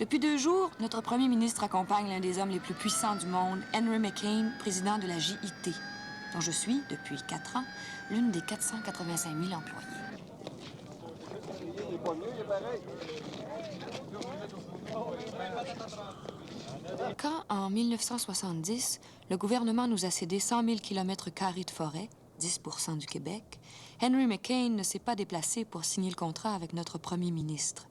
Depuis 2 jours, notre premier ministre accompagne l'un des hommes les plus puissants du monde, Henry McCain, président de la JIT, dont je suis, depuis 4 ans, l'une des 485 000 employés. Quand, en 1970, le gouvernement nous a cédé 100 000 km² de forêt, 10 % du Québec, Henry McCain ne s'est pas déplacé pour signer le contrat avec notre premier ministre.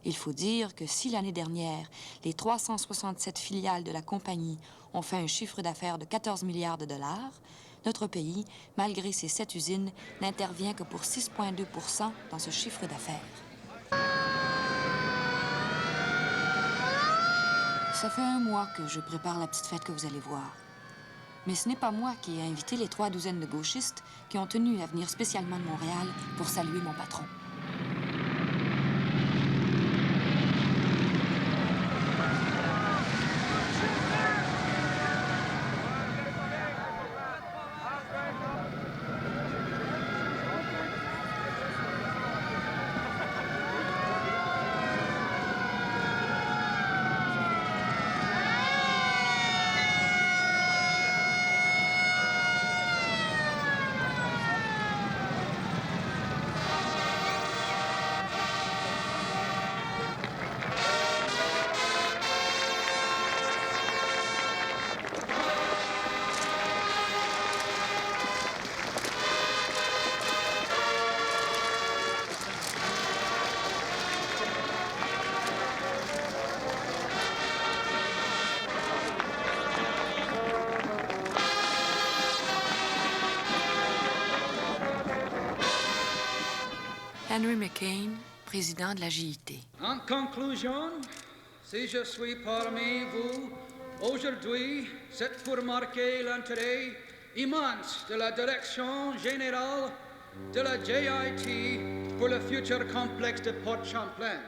Il faut dire que si l'année dernière, les 367 filiales de la compagnie ont fait un chiffre d'affaires de 14 milliards de dollars, notre pays, malgré ses 7 usines, n'intervient que pour 6,2 % dans ce chiffre d'affaires. Ça fait 1 mois que je prépare la petite fête que vous allez voir. Mais ce n'est pas moi qui ai invité les 3 douzaines de gauchistes qui ont tenu à venir spécialement de Montréal pour saluer mon patron. Henry McCain, président de la JIT. En conclusion, si je suis parmi vous aujourd'hui, c'est pour marquer l'intérêt immense de la direction générale de la JIT pour le futur complexe de Port Champlain.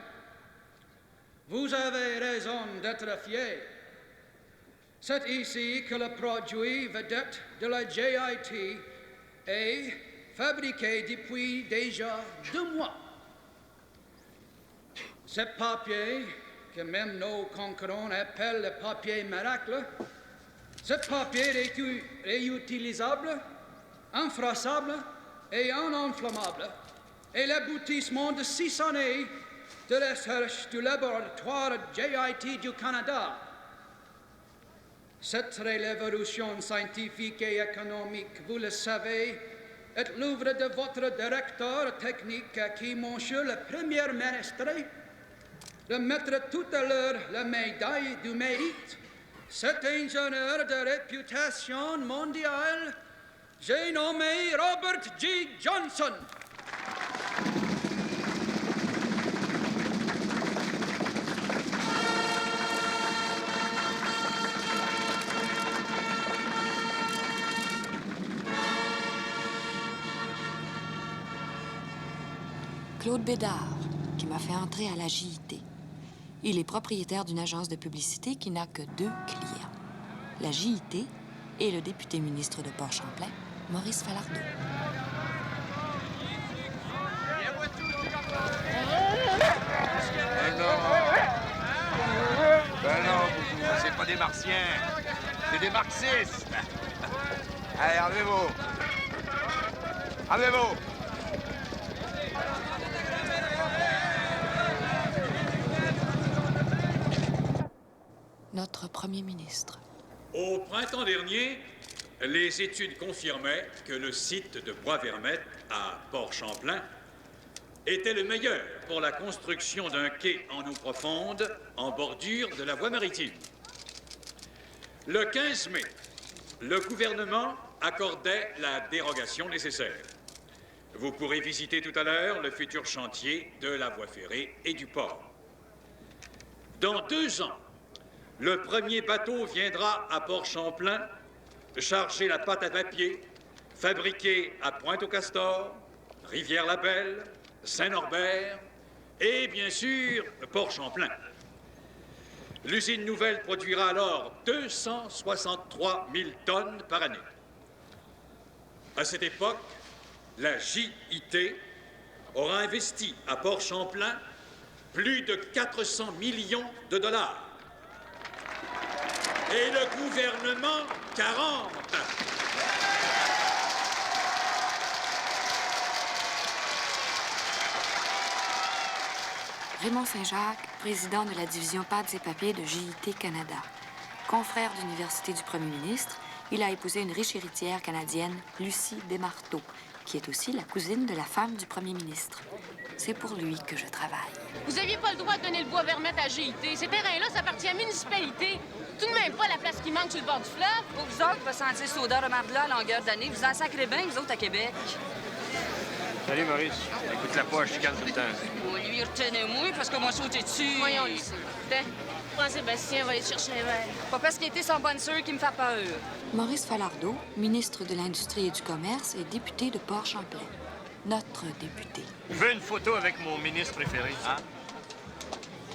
Vous avez raison d'être fiers. C'est ici que le produit vedette de la JIT est fabriqué depuis déjà 2 mois. Ce papier, que même nos concurrents appellent le papier miracle, ce papier est réutilisable, infrassable et non-inflammable, est l'aboutissement de 6 années de recherche du laboratoire JIT du Canada. Cette révolution scientifique et économique, vous le savez, est l'œuvre de votre directeur technique à qui, monsieur le Premier ministre, remettre tout à l'heure la médaille du mérite. Cet ingénieur de réputation mondiale, j'ai nommé Robert G. Johnson. Claude Bédard, qui m'a fait entrer à la JIT. Il est propriétaire d'une agence de publicité qui n'a que 2 clients. La JIT et le député ministre de Port-Champlain, Maurice Falardeau. Ben non, c'est pas des martiens, c'est des marxistes. Allez, armez-vous. Armez-vous. Notre premier ministre. Au printemps dernier, les études confirmaient que le site de Bois-Vermette à Port-Champlain était le meilleur pour la construction d'un quai en eau profonde en bordure de la voie maritime. Le 15 mai, le gouvernement accordait la dérogation nécessaire. Vous pourrez visiter tout à l'heure le futur chantier de la voie ferrée et du port. Dans 2 ans, le premier bateau viendra à Port-Champlain charger la pâte à papier fabriquée à Pointe-aux-Castors, Rivière-la-Belle, Saint-Norbert et, bien sûr, Port-Champlain. L'usine nouvelle produira alors 263 000 tonnes par année. À cette époque, la JIT aura investi à Port-Champlain plus de 400 millions de dollars. Et le gouvernement, 40. Raymond Saint-Jacques, président de la division pâtes et papiers de JIT Canada. Confrère d'université du premier ministre, il a épousé une riche héritière canadienne, Lucie Desmarteau, qui est aussi la cousine de la femme du premier ministre. C'est pour lui que je travaille. Vous n'aviez pas le droit de donner le bois Vermette à GIT. Ces terrains-là, ça appartient à la municipalité. Tout de même pas la place qui manque sur le bord du fleuve. Pour vous autres, va sentir soda remardela à longueur d'année. Vous en sacrez bien, vous autres, à Québec. Salut, Maurice. Écoute, la poche, je calme tout le temps. Oh, lui, retenez-moi, parce que moi, sauter dessus. Voyons, Lucie. Tiens, prends Sébastien, on va aller chercher un verre. Pas parce qu'il était son bonne sœur qui me fait peur. Maurice Falardeau, ministre de l'Industrie et du Commerce, est député de Port-Champlain. Notre député. Je veux une photo avec mon ministre préféré. Hein?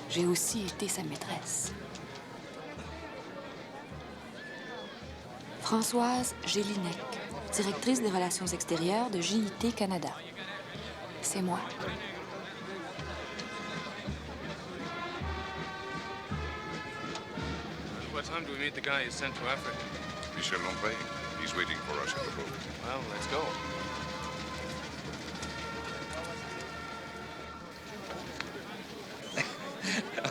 J'ai aussi été sa maîtresse. Françoise Gélinec, directrice des relations extérieures de JIT Canada. C'est moi. What time do we meet the guy who sent to Africa? Michel Lompré, he's waiting for us at the boat. Well, let's go.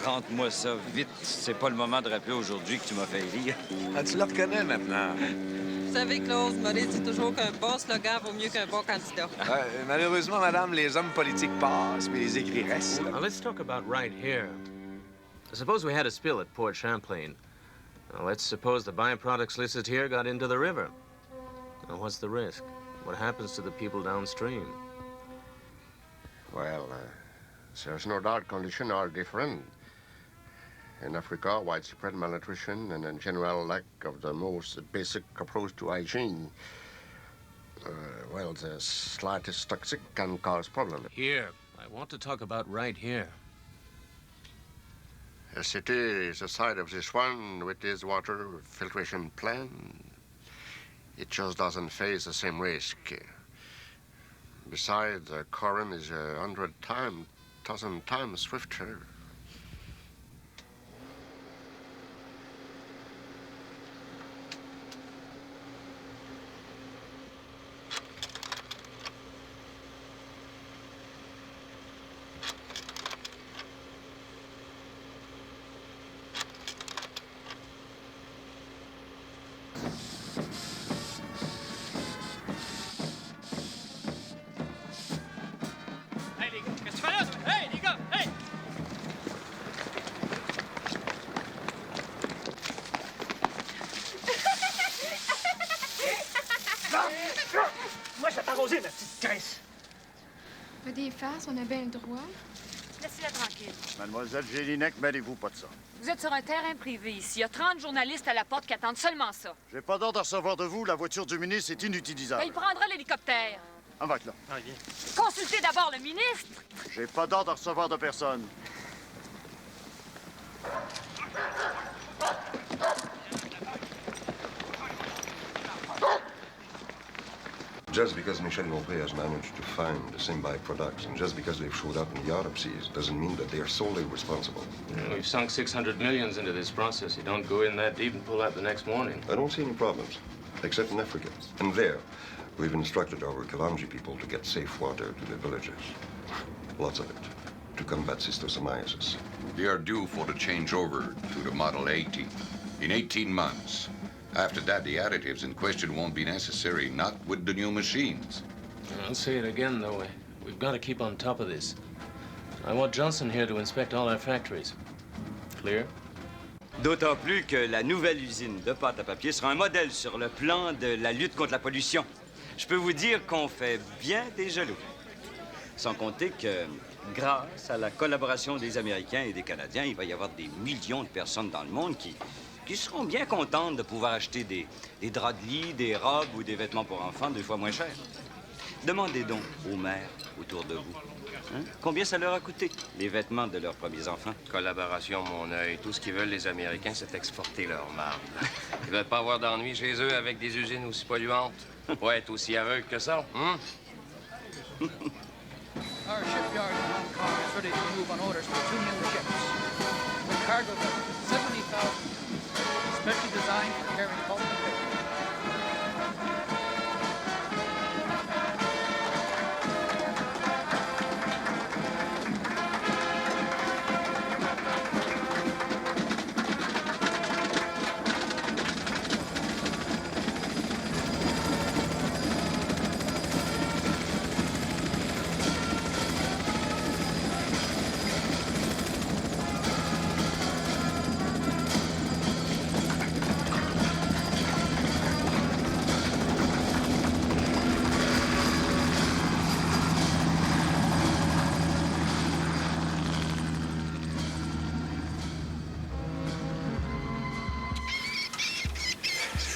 Rentre-moi ça vite. C'est pas le moment de rappeler aujourd'hui que tu m'as fait rire. Ah, tu le reconnais maintenant. Vous savez, Claude, Maurice dit toujours qu'un bon slogan vaut mieux qu'un bon candidat. Malheureusement, madame, les hommes politiques passent, mais les écrits restent. Now, let's talk about right here. Suppose we had a spill at Port Champlain. Now, let's suppose the byproducts listed here got into the river. Now, what's the risk? What happens to the people downstream? Well, there's no doubt conditions are different. In Africa, widespread malnutrition and a general lack of the most basic approach to hygiene. Well, the slightest toxic can cause problems. Here. I want to talk about right here. The city is the side of this one with its water filtration plant. It just doesn't face the same risk. Besides, the current is 1,000 times swifter. Moi, je vais t'arroser, ma petite caisse. Pas des farces, on a bien le droit. Laissez-la tranquille. Mademoiselle Gélinec, mêlez-vous pas de ça. Vous êtes sur un terrain privé ici. Il y a 30 journalistes à la porte qui attendent seulement ça. J'ai pas d'ordre à recevoir de vous. La voiture du ministre est inutilisable. Ben, il prendra l'hélicoptère. Embarque là. Ah, viens. Consultez d'abord le ministre. J'ai pas d'ordre à recevoir de personne. Just because Michel Lompré has managed to find the same byproducts and just because they've showed up in the autopsies doesn't mean that they are solely responsible. We've sunk 600 millions into this process. You don't go in that deep and pull out the next morning. I don't see any problems, except in Africa. And there, we've instructed our Kalanji people to get safe water to their villages. Lots of it, to combat schistosomiasis. They are due for the changeover to the Model 80 in 18 months. After that, the additives in question won't be necessary, not with the new machines. I'll say it again, though. We've got to keep on top of this. I want Johnson here to inspect all our factories. Clear? D'autant plus que la nouvelle usine de pâte à papier sera un modèle sur le plan de la lutte contre la pollution. Je peux vous dire qu'on fait bien des jaloux. Sans compter que, grâce à la collaboration des Américains et des Canadiens, il va y avoir des millions de personnes dans le monde qui seront bien contentes de pouvoir acheter des draps de lit, des robes ou des vêtements pour enfants 2 fois moins chers. Demandez donc aux mères autour de vous. Hein? Combien ça leur a coûté, les vêtements de leurs premiers enfants? Collaboration, mon œil. Tout ce qu'ils veulent, les Américains, c'est exporter leur marde. Ils veulent pas avoir d'ennui chez eux avec des usines aussi polluantes. Pas être aussi aveugles que ça, hein? Our shipyard in Hong Kong is ready to move on orders for 2 new ships. The cargo vessel is 70,000 tons, specially designed for carrying pulp and paper.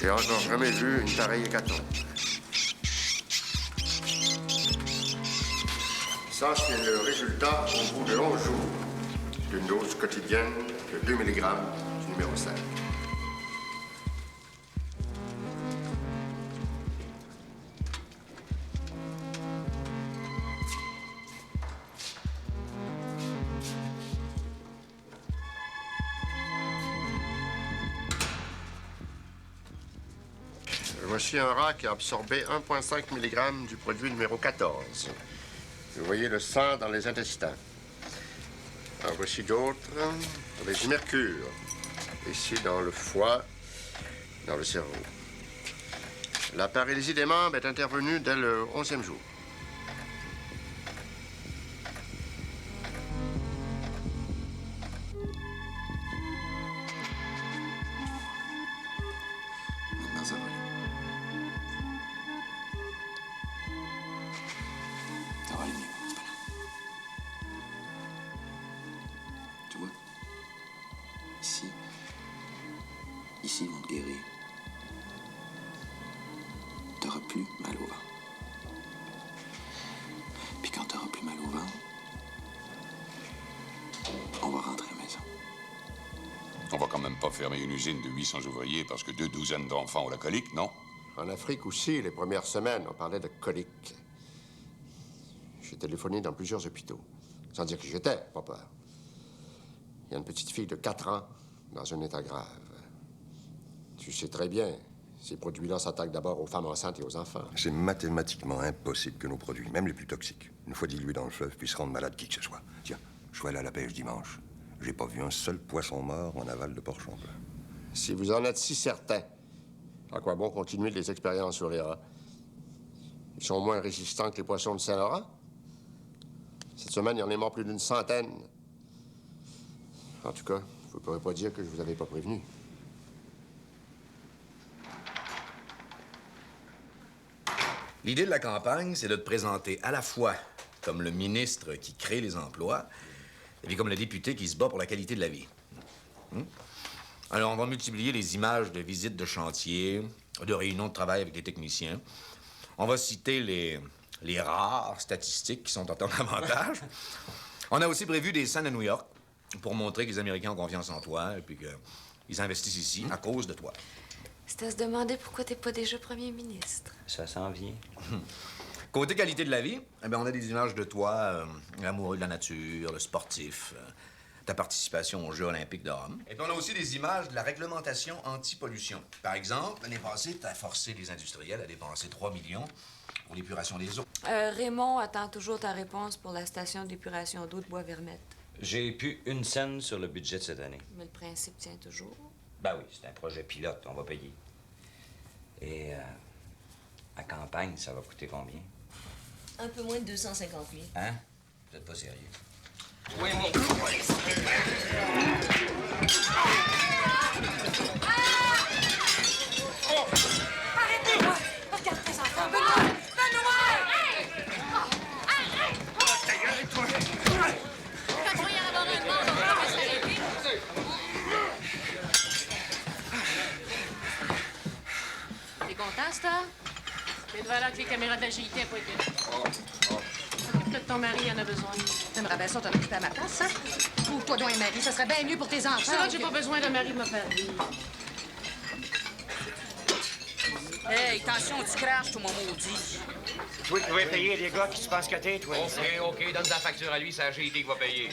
J'ai encore jamais vu une pareille hécatombe. Ça, c'est le résultat, au bout de 11 jours, d'une dose quotidienne de 2 mg du numéro 5. Voici un rat qui a absorbé 1,5 mg du produit numéro 14. Vous voyez le sang dans les intestins. Alors voici d'autres avec du mercure. Ici, dans le foie, dans le cerveau. La paralysie des membres est intervenue dès le 11e jour. Maintenant, ça va aller. Ça va aller mieux, c'est pas là. Tu vois? Ici, ils vont te guérir. T'auras plus mal au ventre. Puis quand t'auras plus mal au ventre, on va rentrer à la maison. On va quand même pas fermer une usine de 800 ouvriers parce que 2 douzaines d'enfants ont la colique, non? En Afrique aussi, les premières semaines, on parlait de colique. J'ai téléphoné dans plusieurs hôpitaux, sans dire qui j'étais, pas peur. Il y a une petite fille de 4 ans dans un état grave. Tu sais très bien, ces produits-là s'attaquent d'abord aux femmes enceintes et aux enfants. C'est mathématiquement impossible que nos produits, même les plus toxiques, une fois dilués dans le fleuve, puissent rendre malade qui que ce soit. Tiens, je suis allé à la pêche dimanche. J'ai pas vu un seul poisson mort en aval de Port-Champlain. Si vous en êtes si certain, à quoi bon continuer les expériences sur les rats? Ils sont moins résistants que les poissons de Saint-Laurent. Cette semaine, il y en est mort plus d'une centaine. En tout cas, vous ne pourrez pas dire que je vous avais pas prévenu. L'idée de la campagne, c'est de te présenter à la fois comme le ministre qui crée les emplois et puis comme le député qui se bat pour la qualité de la vie. Alors, on va multiplier les images de visites de chantier, de réunions de travail avec les techniciens. On va citer les rares statistiques qui sont à ton avantage. On a aussi prévu des scènes à New York pour montrer que les Américains ont confiance en toi et puis qu'ils investissent ici à cause de toi. C'est à se demander pourquoi t'es pas déjà premier ministre. Ça s'en vient. Côté qualité de la vie, eh bien, on a des images de toi, l'amoureux de la nature, le sportif, ta participation aux Jeux olympiques de Rome. Et puis on a aussi des images de la réglementation anti-pollution. Par exemple, l'année passée, tu as forcé les industriels à dépenser 3 millions pour l'épuration des eaux. Raymond attend toujours ta réponse pour la station d'épuration d'eau de Bois-Vermette. J'ai plus une scène sur le budget de cette année. Mais le principe tient toujours. Ben oui, c'est un projet pilote, on va payer. Et à campagne, ça va coûter combien? Un peu moins de 250 000. Hein? Vous êtes pas sérieux? Oui, mon... Arrêtez-moi! Regarde tes enfants! Benoît! Quand il va y avoir un mort, on va s'arrêter. T'es content, Star? C'est de valeur que les caméras de la GIT n'ont pas été là. Occupe-toi de ton mari, il en a besoin. T'aimerais bien ça t'en occuper à ma place, hein? Trouve-toi donc un mari, ça serait bien mieux pour tes enfants. C'est vrai que j'ai pas besoin d'un mari de me faire vivre. Hey, attention, tu craches, toi, mon maudit. Toi qui vas payer les gars qui se pensent que t'es, toi. OK, donne ta facture à lui, c'est la GIT qui va payer.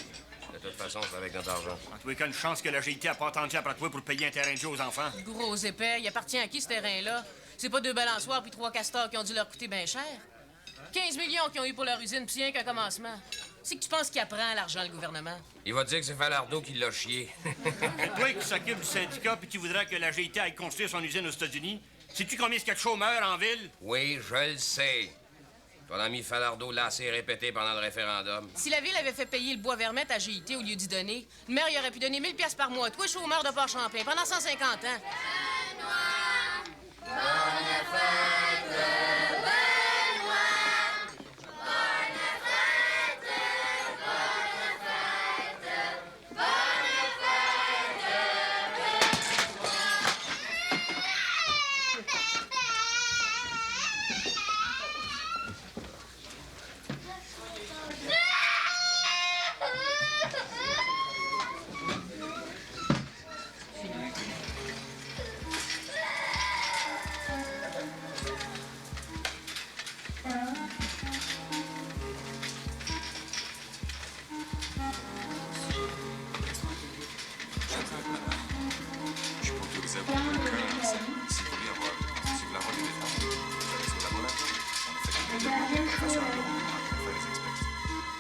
De toute façon, c'est avec notre argent. En tous les cas, une chance que la GIT a pas entendu après toi pour payer un terrain de jeu aux enfants. Gros épais, il appartient à qui, ce terrain-là? C'est pas 2 balançoires puis 3 castors qui ont dû leur coûter bien cher? 15 millions qu'ils ont eu pour leur usine, puis c'est rien qu'un commencement. C'est que tu penses qu'il apprend l'argent, le gouvernement? Il va dire que c'est Falardeau qui l'a chié. Et toi qui s'occupe du syndicat puis qui voudrais que la GIT aille construire son usine aux États-Unis, sais-tu combien il y a de chômeurs en ville? Oui, je le sais. Ton ami Falardeau l'a assez répété pendant le référendum. Si la ville avait fait payer le bois vermette à GIT au lieu d'y donner, le maire il aurait pu donner 1000 pièces par mois. Toi, chômeur de Port-Champlain, pendant 150 ans. Bonne fête, Benoît!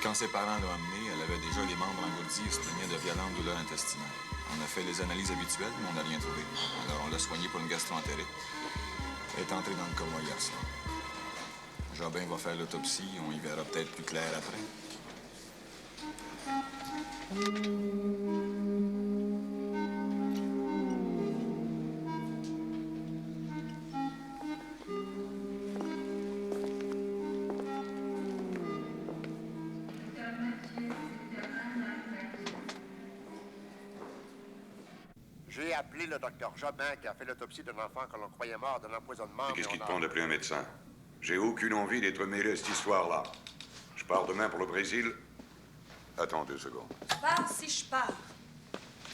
Quand ses parents l'ont amenée, elle avait déjà les membres engourdis et se plaignait de violentes douleurs intestinales. On a fait les analyses habituelles, mais on n'a rien trouvé. Alors on l'a soignée pour une gastroentérite. Elle est entrée dans le coma hier soir. Jobin va faire l'autopsie, on y verra peut-être plus clair après. J'ai appelé le docteur Jobin qui a fait l'autopsie d'un enfant que l'on croyait mort d'un empoisonnement. Et qu'est-ce qui te prend d'appeler un médecin? J'ai aucune envie d'être mêlé à cette histoire-là. Je pars demain pour le Brésil. Attends 2 secondes. Je pars si je pars.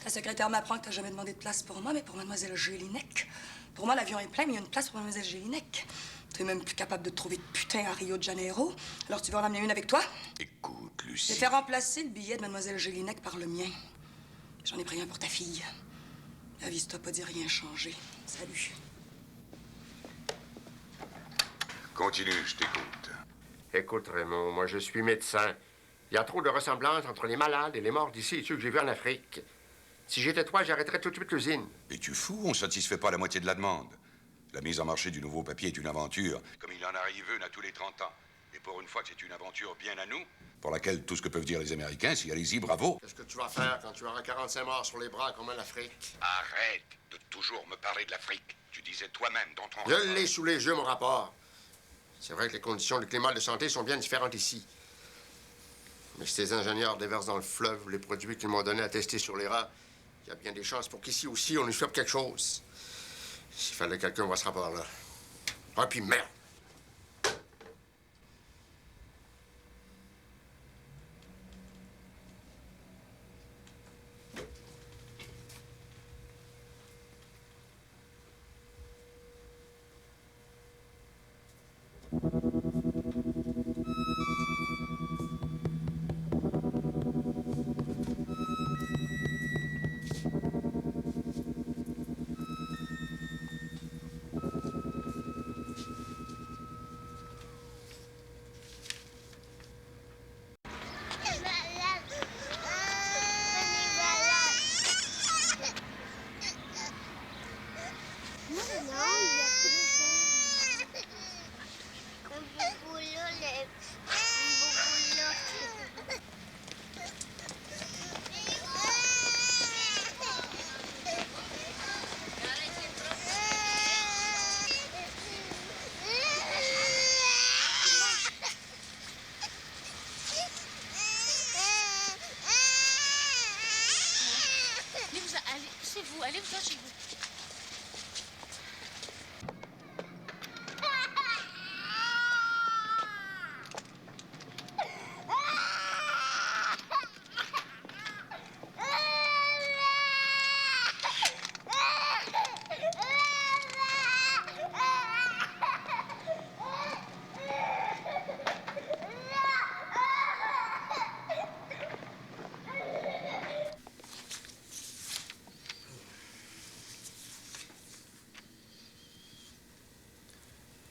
Ta secrétaire m'apprend que t'as jamais demandé de place pour moi, mais pour Mademoiselle Gélinec. Pour moi, l'avion est plein, mais il y a une place pour Mademoiselle Gélinec. Tu es même plus capable de trouver de putain à Rio de Janeiro. Alors tu veux en amener une avec toi? Écoute, Lucie. J'ai fait remplacer le billet de Mademoiselle Gélinec par le mien. J'en ai pris un pour ta fille. Avise-toi pas d'y rien changer. Salut. Continue, je t'écoute. Écoute, Raymond, moi, je suis médecin. Il y a trop de ressemblances entre les malades et les morts d'ici et ceux que j'ai vus en Afrique. Si j'étais toi, j'arrêterais tout de suite l'usine. Es-tu fou? On ne satisfait pas la moitié de la demande. La mise en marché du nouveau papier est une aventure, comme il en arrive une à tous les 30 ans. Et pour une fois que c'est une aventure bien à nous, pour laquelle tout ce que peuvent dire les Américains, c'est allez-y, bravo. Qu'est-ce que tu vas faire quand tu auras 45 morts sur les bras comme en Afrique? Arrête de toujours me parler de l'Afrique. Tu disais toi-même dans ton... Je l'ai sous les yeux, mon rapport. C'est vrai que les conditions du climat de santé sont bien différentes ici. Mais si ces ingénieurs déversent dans le fleuve les produits qu'ils m'ont donnés à tester sur les rats, il y a bien des chances pour qu'ici aussi, on nous chope quelque chose. S'il fallait quelqu'un voit ce rapport-là. Ah, puis merde!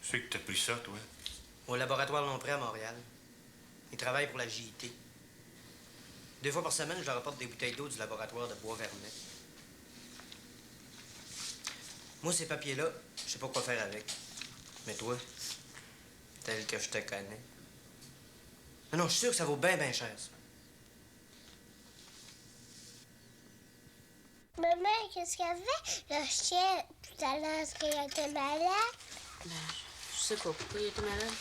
C'est que t'as pris ça, toi? Au laboratoire Lompré à Montréal. Ils travaillent pour la JIT. 2 fois par semaine, je leur apporte des bouteilles d'eau du laboratoire de Bois-Vernet. Moi, ces papiers-là, je sais pas quoi faire avec. Mais toi, tel que je te connais... Non, je suis sûr que ça vaut bien, bien cher, ça. Maman, qu'est-ce qu'elle fait? Le chien, tout à l'heure, est-ce qu'il était malade? Ben, je sais pas pourquoi il était malade.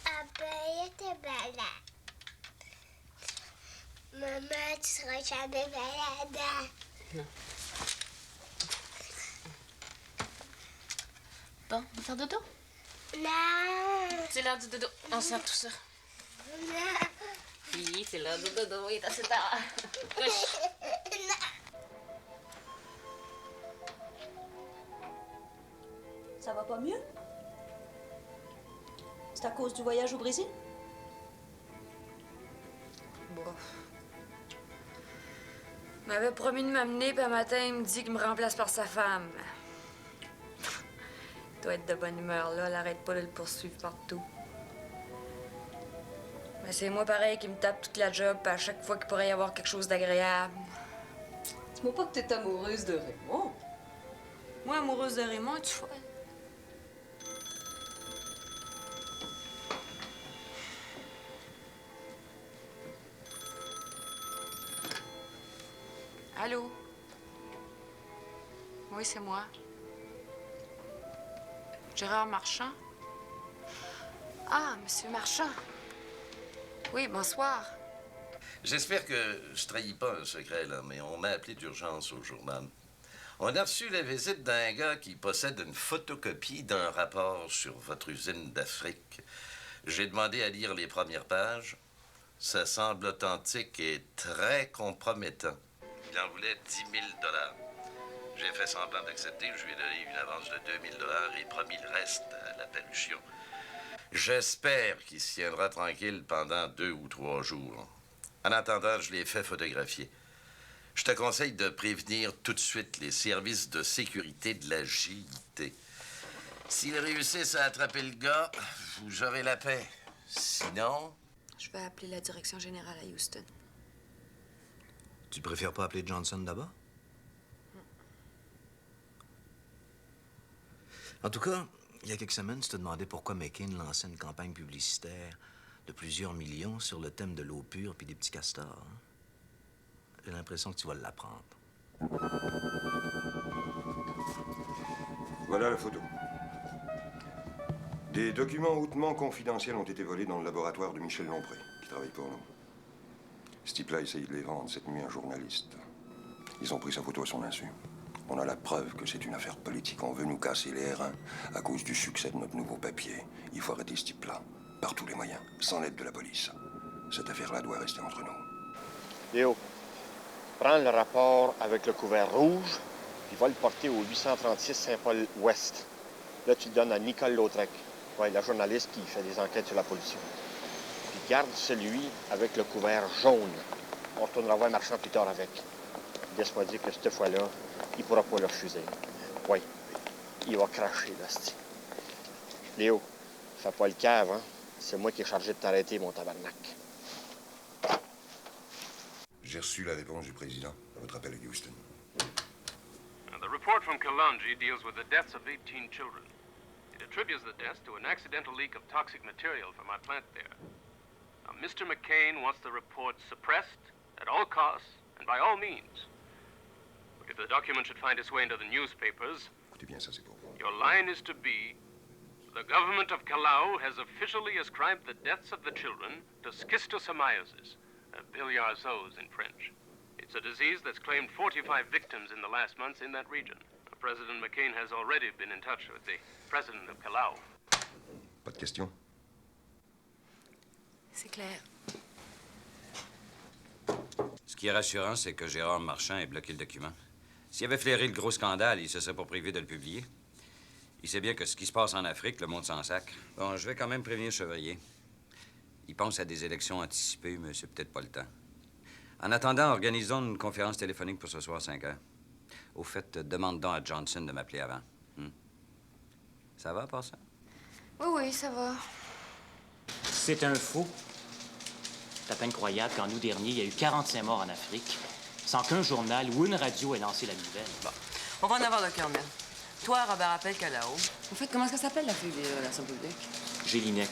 Ah ben, il était malade. Maman, tu seras jamais malade. Hein? Non. Bon, on va faire dodo? Non. C'est l'heure du dodo. On sort tout ça. Non. Oui, c'est l'heure du dodo. Il est assez tard. Couche. Ça va pas mieux? C'est à cause du voyage au Brésil? Bof. Il m'avait promis de m'amener, puis un matin, il me dit qu'il me remplace par sa femme. Il doit être de bonne humeur, là. Elle arrête pas de le poursuivre partout. Mais c'est moi, pareil, qui me tape toute la job, puis à chaque fois qu'il pourrait y avoir quelque chose d'agréable. Dis-moi pas que t'es amoureuse de Raymond. Moi, amoureuse de Raymond, tu folle? Allô? Oui, c'est moi. Gérard Marchand? Ah, Monsieur Marchand. Oui, bonsoir. J'espère que je trahis pas un secret, là, mais on m'a appelé d'urgence au journal. On a reçu la visite d'un gars qui possède une photocopie d'un rapport sur votre usine d'Afrique. J'ai demandé à lire les premières pages. Ça semble authentique et très compromettant. Il en voulait 10 000 $. J'ai fait semblant d'accepter. Je lui ai donné une avance de 2 000 $ et promis le reste à la parution. J'espère qu'il se tiendra tranquille pendant 2 ou 3 jours. En attendant, je l'ai fait photographier. Je te conseille de prévenir tout de suite les services de sécurité de la JIT. S'ils réussissent à attraper le gars, vous aurez la paix. Sinon... Je vais appeler la direction générale à Houston. Tu préfères pas appeler Johnson d'abord? En tout cas, il y a quelques semaines, tu te demandais pourquoi McCain lançait une campagne publicitaire de plusieurs millions sur le thème de l'eau pure puis des petits castors. Hein? J'ai l'impression que tu vas l'apprendre. Voilà la photo. Des documents hautement confidentiels ont été volés dans le laboratoire de Michel Lompré, qui travaille pour nous. Ce type-là essayait de les vendre cette nuit à un journaliste. Ils ont pris sa photo à son insu. On a la preuve que c'est une affaire politique. On veut nous casser les reins à cause du succès de notre nouveau papier. Il faut arrêter ce type-là, par tous les moyens, sans l'aide de la police. Cette affaire-là doit rester entre nous. Léo, prends le rapport avec le couvert rouge, puis va le porter au 836 Saint-Paul-Ouest. Là, tu le donnes à Nicole Lautrec, ouais, la journaliste qui fait des enquêtes sur la pollution. Puis garde celui avec le couvert jaune. On retournera voir Marchand plus tard avec. Laisse-moi dire que cette fois-là, il pourra pas le refuser. Oui, il va cracher, là, c'ti. Léo, fais pas le cave, hein? C'est moi qui est chargé de t'arrêter, mon tabarnak. J'ai reçu la réponse du président à votre appel à Houston. The report from Kalonji deals with the deaths of 18 children. It attributes the deaths to an accidental leak of toxic material from our plant there. Now, Mr. McCain wants the report suppressed at all costs and by all means. But if the document should find its way into the newspapers, Écoutez bien, ça c'est pour vous. your line is to be, the government of Kalau has officially ascribed the deaths of the children to schistosomiasis, bilharziose in French. It's a disease that's claimed 45 victims in the last months in that region. President McCain has already been in touch with the president of Kalau. Pas de questions? C'est clair. Ce qui est rassurant, c'est que Gérard Marchand ait bloqué le document. S'il avait flairé le gros scandale, il se serait pas privé de le publier. Il sait bien que ce qui se passe en Afrique, le monde s'en sacre. Bon, je vais quand même prévenir Chevrier. Il pense à des élections anticipées, mais c'est peut-être pas le temps. En attendant, organisons une conférence téléphonique pour ce soir à 5 heures. Au fait, demande donc à Johnson de m'appeler avant. Ça va, par ça? Oui, oui, ça va. C'est un faux. C'est à peine croyable qu'en août dernier, il y a eu 45 morts en Afrique, sans qu'un journal ou une radio ait lancé la nouvelle. Bon, on va en avoir le cœur net. Toi, Robert Appel, là-haut. En fait, comment est-ce qu'elle s'appelle, la fille de la santé publique? Gélinec.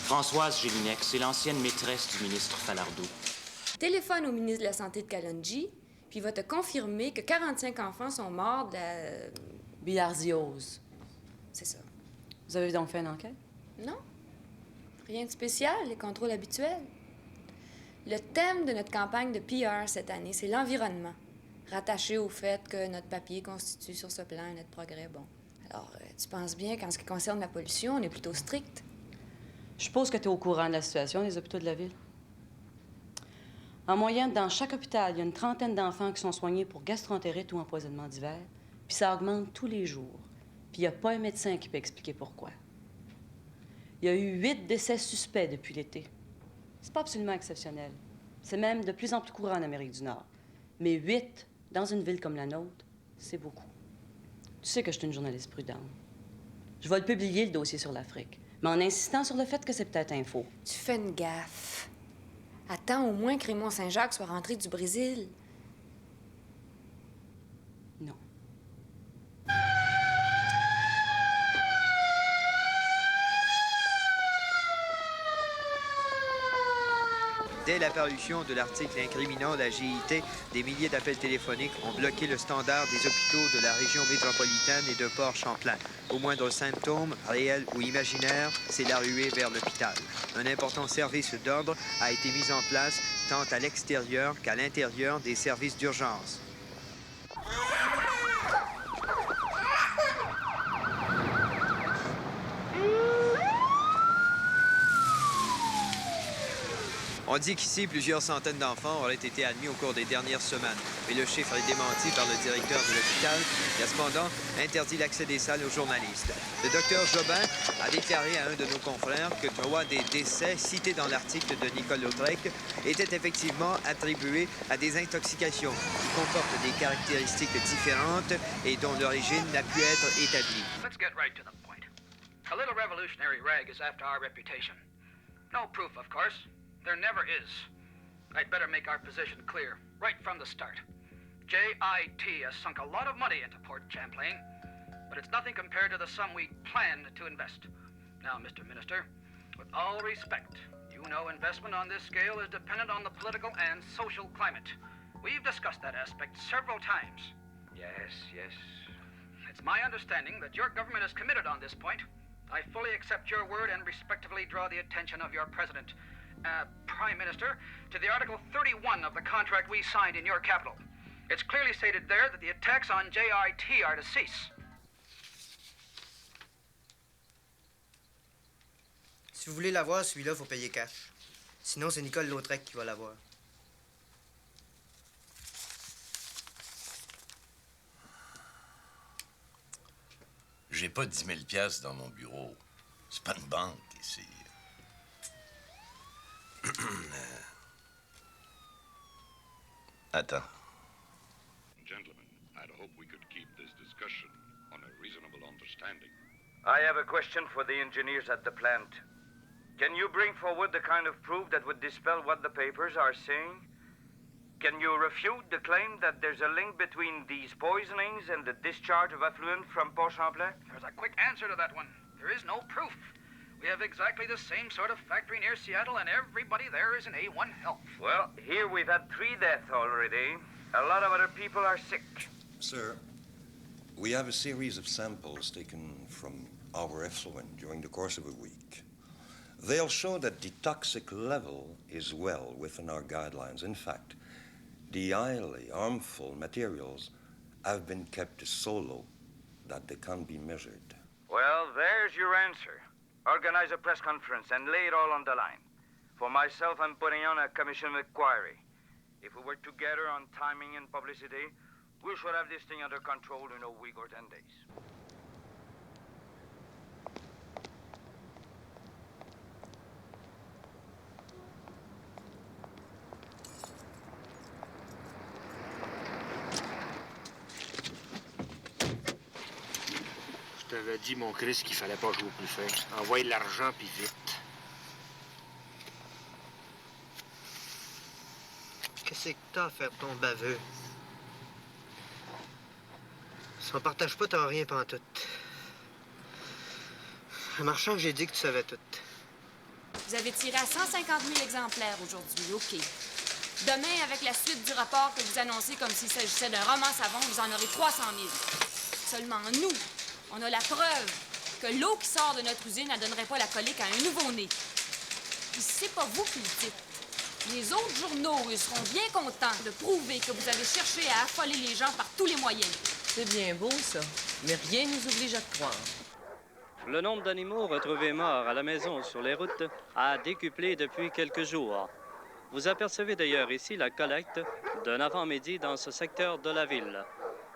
Françoise Gélinec, c'est l'ancienne maîtresse du ministre Falardeau. Téléphone au ministre de la Santé de Kalonji, puis il va te confirmer que 45 enfants sont morts de la... Bilharziose. C'est ça. Vous avez donc fait une enquête? Non. Rien de spécial, les contrôles habituels. Le thème de notre campagne de PR cette année, c'est l'environnement, rattaché au fait que notre papier constitue sur ce plan un net progrès bon. Alors, tu penses bien qu'en ce qui concerne la pollution, on est plutôt strict. Je suppose que tu es au courant de la situation des hôpitaux de la ville. En moyenne, dans chaque hôpital, il y a une trentaine d'enfants qui sont soignés pour gastroentérite ou empoisonnement divers, puis ça augmente tous les jours. Puis il n'y a pas un médecin qui peut expliquer pourquoi. Il y a eu 8 décès suspects depuis l'été. C'est pas absolument exceptionnel. C'est même de plus en plus courant en Amérique du Nord. Mais 8, dans une ville comme la nôtre, c'est beaucoup. Tu sais que je suis une journaliste prudente. Je vais le publier, le dossier sur l'Afrique, mais en insistant sur le fait que c'est peut-être un faux. Tu fais une gaffe. Attends au moins que Raymond Saint-Jacques soit rentré du Brésil. Non. Dès la parution de l'article incriminant la GIT, des milliers d'appels téléphoniques ont bloqué le standard des hôpitaux de la région métropolitaine et de Port-Champlain. Au moindre symptôme, réel ou imaginaire, c'est la ruée vers l'hôpital. Un important service d'ordre a été mis en place tant à l'extérieur qu'à l'intérieur des services d'urgence. On dit qu'ici, plusieurs centaines d'enfants auraient été admis au cours des dernières semaines. Mais le chiffre est démenti par le directeur de l'hôpital, qui a cependant interdit l'accès des salles aux journalistes. Le docteur Jobin a déclaré à un de nos confrères que 3 des décès cités dans l'article de Nicole Lautrec étaient effectivement attribués à des intoxications qui comportent des caractéristiques différentes et dont l'origine n'a pu être établie. Let's get right to the point. A little revolutionary rag is after our reputation. No proof, of course. There never is. I'd better make our position clear, right from the start. JIT has sunk a lot of money into Port Champlain, but it's nothing compared to the sum we plan to invest. Now, Mr. Minister, with all respect, you know investment on this scale is dependent on the political and social climate. We've discussed that aspect several times. Yes, yes. It's my understanding that your government is committed on this point. I fully accept your word and respectfully draw the attention of your president, Prime Minister, to the Article 31 of the contract we signed in your capital. It's clearly stated there that the attacks on JIT are to cease. Si vous voulez l'avoir, celui-là, il faut payer cash. Sinon, c'est Nicole Lautrec qui va l'avoir. J'ai pas 10 000 piastres dans mon bureau. C'est pas une banque, ici. Attends. Gentlemen, I'd hope we could keep this discussion on a reasonable understanding. I have a question for the engineers at the plant. Can you bring forward the kind of proof that would dispel what the papers are saying? Can you refute the claim that there's a link between these poisonings and the discharge of effluent from Port Champlain? There's a quick answer to that one. There is no proof. We have exactly the same sort of factory near Seattle, and everybody there is in A1 health. Well, here we've had 3 deaths already. A lot of other people are sick. Sir, we have a series of samples taken from our effluent during the course of a week. They'll show that the toxic level is well within our guidelines. In fact, the highly harmful materials have been kept so low that they can't be measured. Well, there's your answer. Organize a press conference and lay it all on the line. For myself, I'm putting on a commission of inquiry. If we work together on timing and publicity, we should have this thing under control in a week or 10 days. Je t'avais dit, mon Chris, qu'il fallait pas jouer au plus fin. Envoyer l'argent, puis vite. Qu'est-ce que t'as à faire ton baveux? Si on partage pas, t'as rien pantoute. Le marchand, j'ai dit que tu savais tout. Vous avez tiré à 150 000 exemplaires aujourd'hui, OK. Demain, avec la suite du rapport que vous annoncez comme s'il s'agissait d'un roman savon, vous en aurez 300 000. Seulement nous, on a la preuve que l'eau qui sort de notre usine ne donnerait pas la colique à un nouveau-né. Puis c'est pas vous qui le dites. Les autres journaux, ils seront bien contents de prouver que vous avez cherché à affoler les gens par tous les moyens. C'est bien beau, ça. Mais rien nous oblige à te croire. Le nombre d'animaux retrouvés morts à la maison sur les routes a décuplé depuis quelques jours. Vous apercevez d'ailleurs ici la collecte d'un avant-midi dans ce secteur de la ville.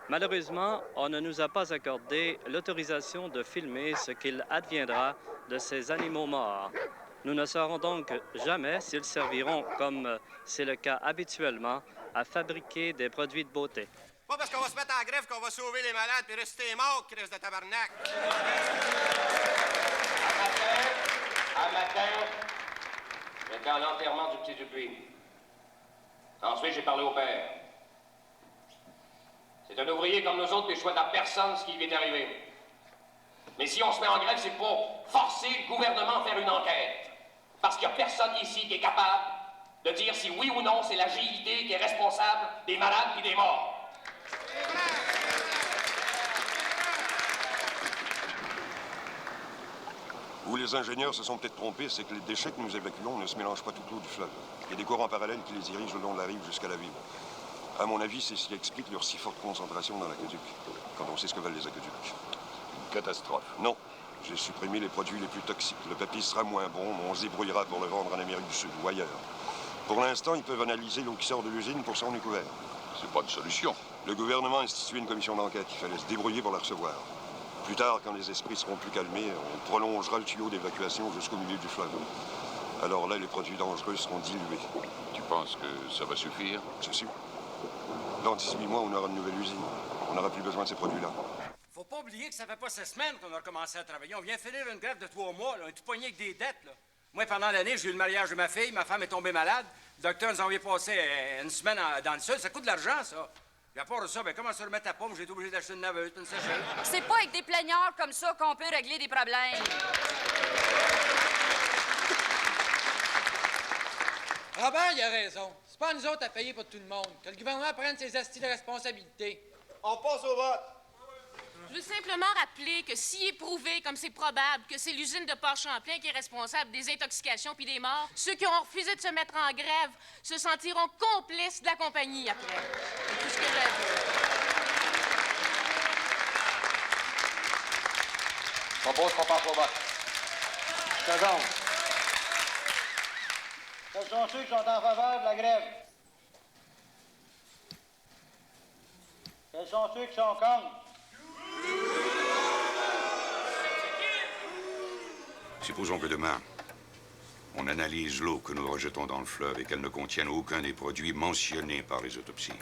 Malheureusement, on ne nous a pas accordé l'autorisation de filmer ce qu'il adviendra de ces animaux morts. Nous ne saurons donc jamais s'ils serviront, comme c'est le cas habituellement, à fabriquer des produits de beauté. Pas parce qu'on va se mettre en grève qu'on va sauver les malades puis rester morts, Chris de tabarnak. Un matin, j'étais à l'enterrement du petit Dupuis. Ensuite, j'ai parlé au père. C'est un ouvrier comme nous autres, puis je souhaite à personne ce qui lui est arrivé. Mais si on se met en grève, c'est pour forcer le gouvernement à faire une enquête. Parce qu'il n'y a personne ici qui est capable de dire si oui ou non c'est la GID qui est responsable des malades et des morts. Où les ingénieurs se sont peut-être trompés, c'est que les déchets que nous évacuons ne se mélangent pas tout l'eau du fleuve. Il y a des courants parallèles qui les dirigent le long de la rive jusqu'à la ville. À mon avis, c'est ce qui explique leur si forte concentration dans l'aqueduc, quand on sait ce que veulent les aqueducs. Une catastrophe. Non. J'ai supprimé les produits les plus toxiques. Le papier sera moins bon, mais on se débrouillera pour le vendre en Amérique du Sud ou ailleurs. Pour l'instant, ils peuvent analyser l'eau qui sort de l'usine pour s'en découvert. C'est pas une solution. Le gouvernement a institué une commission d'enquête. Il fallait se débrouiller pour la recevoir. Plus tard, quand les esprits seront plus calmés, on prolongera le tuyau d'évacuation jusqu'au milieu du fleuve. Alors là, les produits dangereux seront dilués. Tu penses que ça va suffire? C'est sûr. Dans 18 mois, on aura une nouvelle usine. On n'aura plus besoin de ces produits-là. Faut pas oublier que ça fait pas 6 semaines qu'on a commencé à travailler. On vient de finir une grève de 3 mois, là. On est tout poigné avec des dettes, là. Moi, pendant l'année, j'ai eu le mariage de ma fille. Ma femme est tombée malade. Le docteur nous a envoyé passer une semaine dans le sud. Ça coûte de l'argent, ça. Et à part de ça, ben, comment se remettre à pomme? J'ai été obligé d'acheter une naveuse, une sécheuse. C'est pas avec des plaignards comme ça qu'on peut régler des problèmes. Robert, il a raison. C'est pas à nous autres à payer pour tout le monde. Que le gouvernement prenne ses astis de responsabilité. On passe au vote. Je veux simplement rappeler que s'il est prouvé, comme c'est probable, que c'est l'usine de Port-Champlain qui est responsable des intoxications puis des morts, ceux qui ont refusé de se mettre en grève se sentiront complices de la compagnie après. C'est tout ce que j'ai à dire. Je propose qu'on passe au vote. Seconde. Quels sont ceux qui sont en faveur de la grève? Quels sont ceux qui sont contre? Supposons que demain, on analyse l'eau que nous rejetons dans le fleuve et qu'elle ne contienne aucun des produits mentionnés par les autopsies.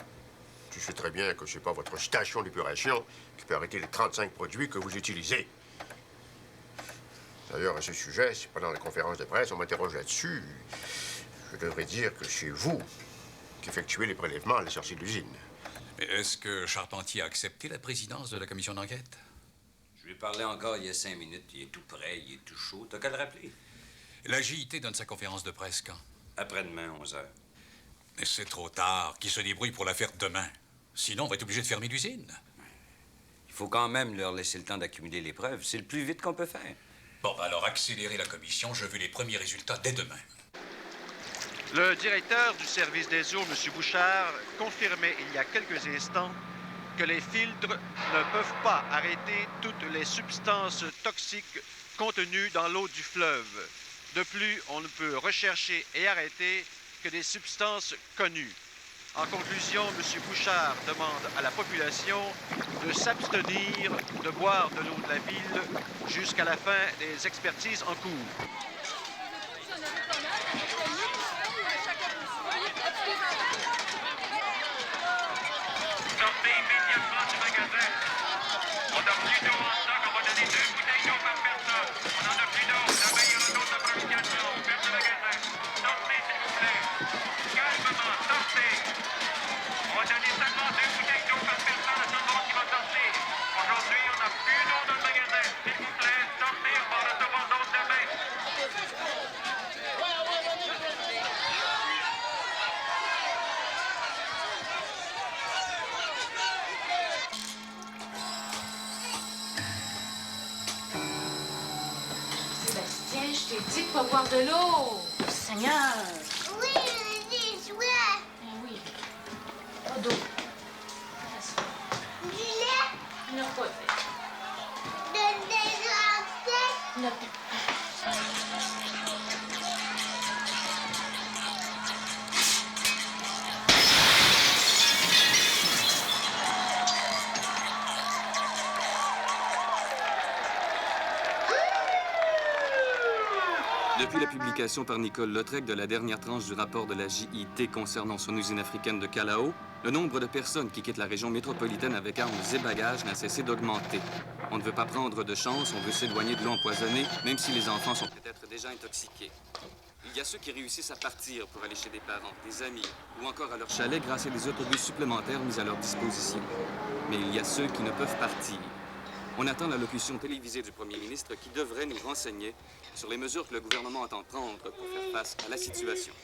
Tu sais très bien que c'est pas votre station d'épuration qui peut arrêter les 35 produits que vous utilisez. D'ailleurs, à ce sujet, si pendant la conférence de presse, on m'interroge là-dessus, je devrais dire que c'est vous qui effectuez les prélèvements à la sortie de l'usine. Est-ce que Charpentier a accepté la présidence de la commission d'enquête? Je lui ai parlé encore il y a 5 minutes. Il est tout prêt, il est tout chaud. T'as qu'à le rappeler. La JIT donne sa conférence de presse quand? Après-demain, 11h. Mais c'est trop tard. Qu'il se débrouille pour la faire demain. Sinon, on va être obligé de fermer l'usine. Il faut quand même leur laisser le temps d'accumuler les preuves. C'est le plus vite qu'on peut faire. Bon, alors accélérez la commission. Je veux les premiers résultats dès demain. Le directeur du service des eaux, M. Bouchard, confirmait il y a quelques instants que les filtres ne peuvent pas arrêter toutes les substances toxiques contenues dans l'eau du fleuve. De plus, on ne peut rechercher et arrêter que des substances connues. En conclusion, M. Bouchard demande à la population de s'abstenir de boire de l'eau de la ville jusqu'à la fin des expertises en cours. Sortez immédiatement du magasin. On a plus d'eau en stock, on va Sébastien, je t'ai dit de pas boire de l'eau. Seigneur. Oui, j'ai soif. Oui. Pas d'eau. Du lait. Il n'y a pas de lait. De déshydraté. Il n'y a plus. Depuis la publication par Nicole Lautrec de la dernière tranche du rapport de la JIT concernant son usine africaine de Calao, le nombre de personnes qui quittent la région métropolitaine avec armes et bagages n'a cessé d'augmenter. On ne veut pas prendre de chance, on veut s'éloigner de l'eau empoisonnée, même si les enfants sont peut-être déjà intoxiqués. Il y a ceux qui réussissent à partir pour aller chez des parents, des amis, ou encore à leur chalet grâce à des autobus supplémentaires mis à leur disposition. Mais il y a ceux qui ne peuvent partir. On attend l'allocution télévisée du premier ministre qui devrait nous renseigner sur les mesures que le gouvernement entend prendre pour faire face à la situation.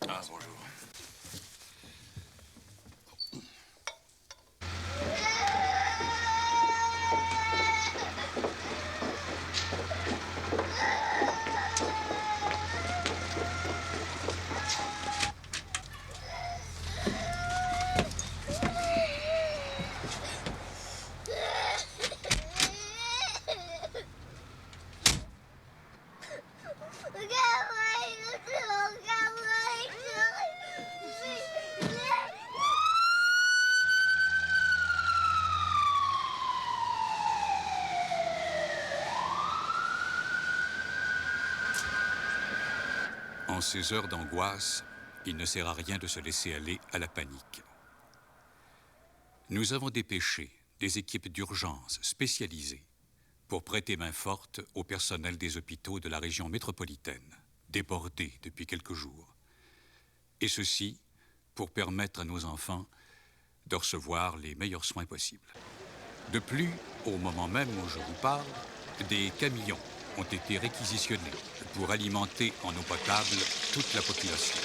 Ah, bonjour. En ces heures d'angoisse, il ne sert à rien de se laisser aller à la panique. Nous avons dépêché des équipes d'urgence spécialisées pour prêter main forte au personnel des hôpitaux de la région métropolitaine, débordés depuis quelques jours. Et ceci pour permettre à nos enfants de recevoir les meilleurs soins possibles. De plus, au moment même où je vous parle, des camions ont été réquisitionnés pour alimenter en eau potable toute la population.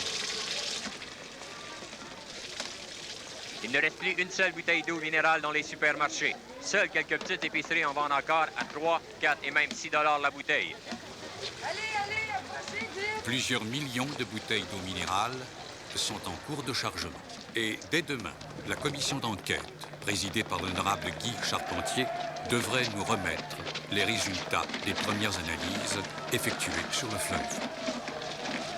Il ne reste plus une seule bouteille d'eau minérale dans les supermarchés. Seules quelques petites épiceries en vendent encore à 3, 4 et même 6 $ la bouteille. Plusieurs millions de bouteilles d'eau minérale sont en cours de chargement. Et dès demain, la commission d'enquête, présidée par l'honorable Guy Charpentier, devrait nous remettre les résultats des premières analyses effectuées sur le fleuve.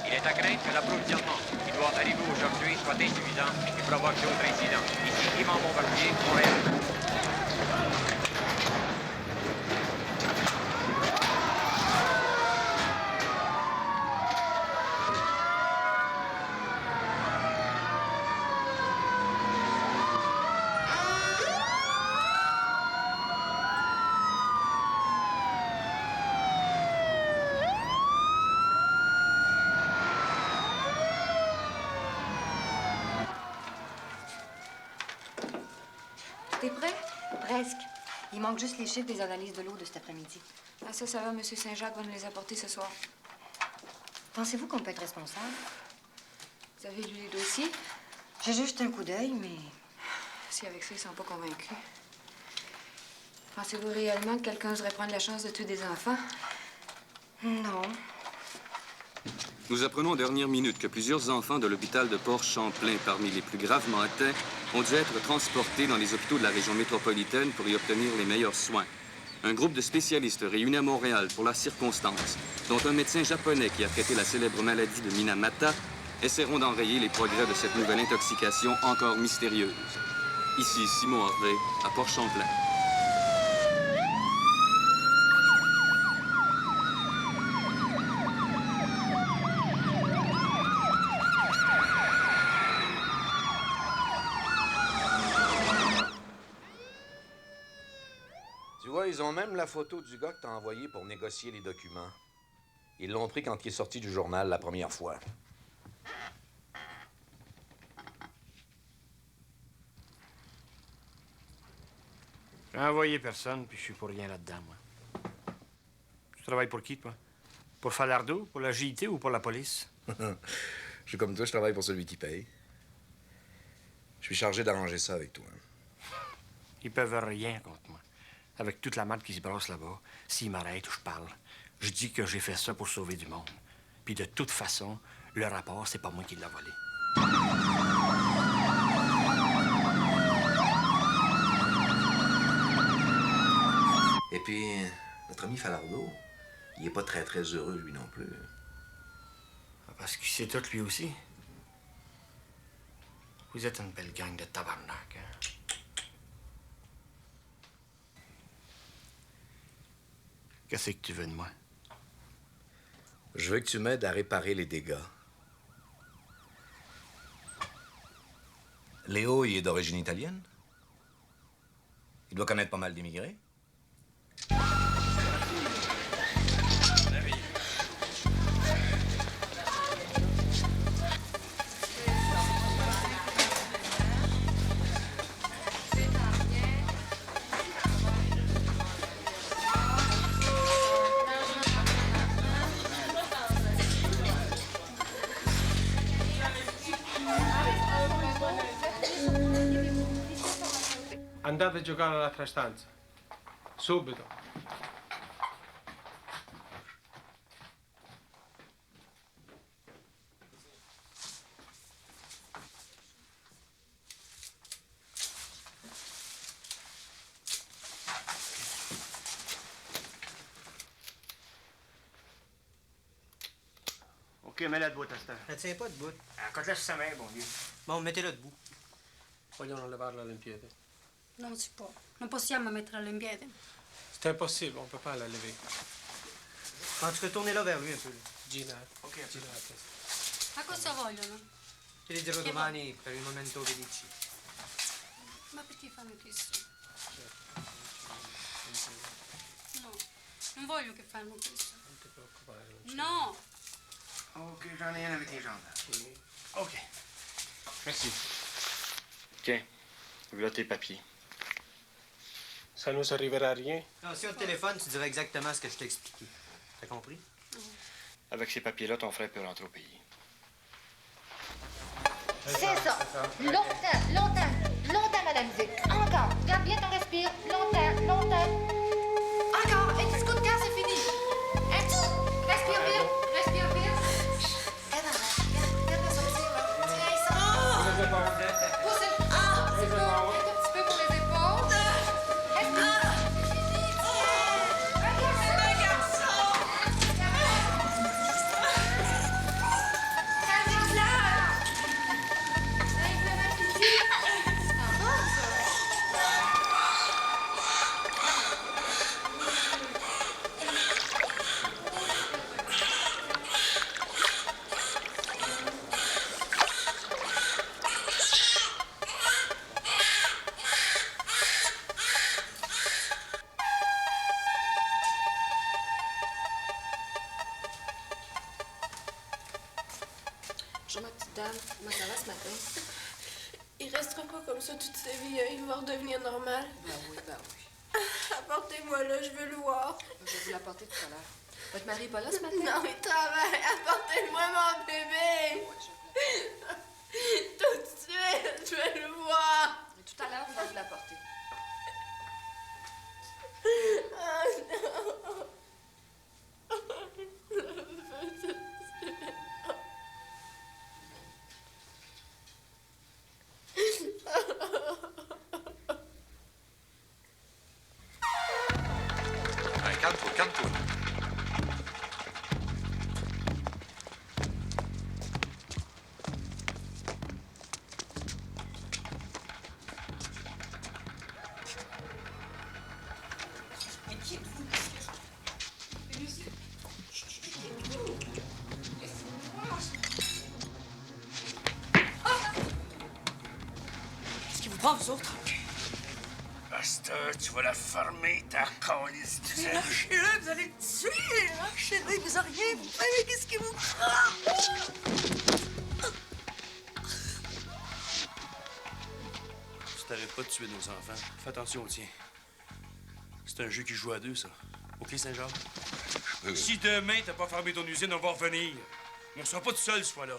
Il est à craindre que l'approvisionnement qui doit arriver aujourd'hui soit insuffisant et provoque d'autres incidents. Ici, Yvan Bombardier, Montréal. T'es prêt? Presque. Il manque juste les chiffres des analyses de l'eau de cet après-midi. Ah, ça va. M. Saint-Jacques va nous les apporter ce soir. Pensez-vous qu'on peut être responsable? Vous avez lu les dossiers? J'ai juste un coup d'œil, mais... Si avec ça, ils sont pas convaincus. Pensez-vous réellement que quelqu'un oserait prendre la chance de tuer des enfants? Non. Nous apprenons en dernière minute que plusieurs enfants de l'hôpital de Port-Champlain, parmi les plus gravement atteints, ont dû être transportés dans les hôpitaux de la région métropolitaine pour y obtenir les meilleurs soins. Un groupe de spécialistes réunis à Montréal pour la circonstance, dont un médecin japonais qui a traité la célèbre maladie de Minamata, essaieront d'enrayer les progrès de cette nouvelle intoxication encore mystérieuse. Ici Simon Harvey, à Port-Champlain. Tu vois, ils ont même la photo du gars que t'as envoyé pour négocier les documents. Ils l'ont pris quand il est sorti du journal la première fois. J'ai envoyé personne, puis je suis pour rien là-dedans, moi. Tu travailles pour qui, toi? Pour Falardeau, pour la JIT ou pour la police? Je suis comme toi, je travaille pour celui qui paye. Je suis chargé d'arranger ça avec toi. Ils peuvent rien contre moi. Avec toute la marde qui se brasse là-bas, s'ils m'arrêtent ou je parle, je dis que j'ai fait ça pour sauver du monde. Puis de toute façon, le rapport, c'est pas moi qui l'ai volé. Et puis, notre ami Falardeau, il est pas très heureux, lui non plus. Parce qu'il sait tout, lui aussi. Vous êtes une belle gang de tabarnak, hein? Qu'est-ce que tu veux de moi? Je veux que tu m'aides à réparer les dégâts. Léo, il est d'origine italienne? Il doit connaître pas mal d'immigrés? Andate a giocare all'altra stanza. Subito. OK, mets-la debout, Asta. Elle tient pas debout. Quand laisse sa main, bon Dieu. Bon, mettez-la debout. Vogliono levarla all'impiede. Non si può. Non possiamo metterla in piedi. C'est impossible, on peut pas la lever. En tout cas, tournez-la vers lui un peu. Là. Gira. Ok. Gira la testa. Ma cosa vogliono? Te li dirò domani per il momento felice. Ma perché fanno questo? No, non voglio che fanno questo. Non ti preoccupare. No! OK, j'en ai un avec les jambes. OK. Merci. Tiens, voilà tes papiers. Ça nous arrivera à rien. Non, si on te téléphone, tu diras exactement ce que je t'ai expliqué. T'as compris? Avec ces papiers-là, ton frère peut rentrer au pays. C'est ça. Longtemps, Madame Zick. Encore. Garde bien ton respire. Longtemps. Encore. Un petit coup de cœur, c'est fini. Respire vite. Regarde-la sortir, là. Tiens, ça. Pousse le... c'est bon. Un tout petit peu pour les épaules. Respire. Bonjour, ma petite dame. Comment ça va ce matin? Il restera pas comme ça toute sa vie. Hein. Il va redevenir normal. Ben oui. Apportez-moi là, je veux le voir. Je vais vous l'apporter tout à l'heure. Votre mari est pas là ce matin? Non, il travaille. Apportez-moi mon bébé. Tout de suite, je veux le voir. Mais tout à l'heure, on va vous l'apporter. Calme-toi, calme-toi. Qu'est-ce qui vous prend, vous autres? Pasteur, tu vas la fermer, ta calice du Mais zèle. lâchez-le, vous allez le tuer! Lâchez-le, il vous a rien fait! Qu'est-ce qui vous prend? Si t'arrêtes pas de tuer nos enfants, fais attention au tien. C'est un jeu qui joue à deux, ça. OK, Saint-Jacques? Si demain t'as pas fermé ton usine, on va revenir. On sera pas tout seul ce fois-là.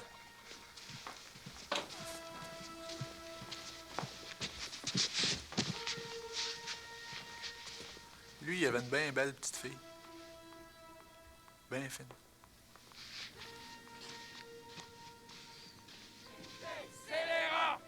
Lui, il avait une bien belle petite fille. Bien fine. Scélérat!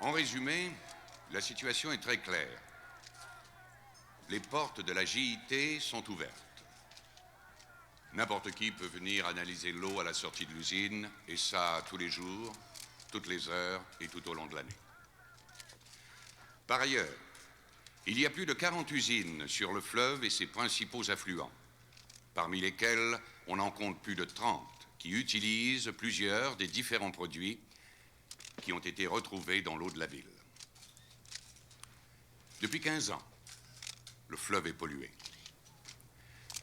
En résumé, la situation est très claire. Les portes de la JIT sont ouvertes. N'importe qui peut venir analyser l'eau à la sortie de l'usine, et ça tous les jours, toutes les heures et tout au long de l'année. Par ailleurs, il y a plus de 40 usines sur le fleuve et ses principaux affluents, parmi lesquelles on en compte plus de 30 qui utilisent plusieurs des différents produits qui ont été retrouvés dans l'eau de la ville. Depuis 15 ans, le fleuve est pollué.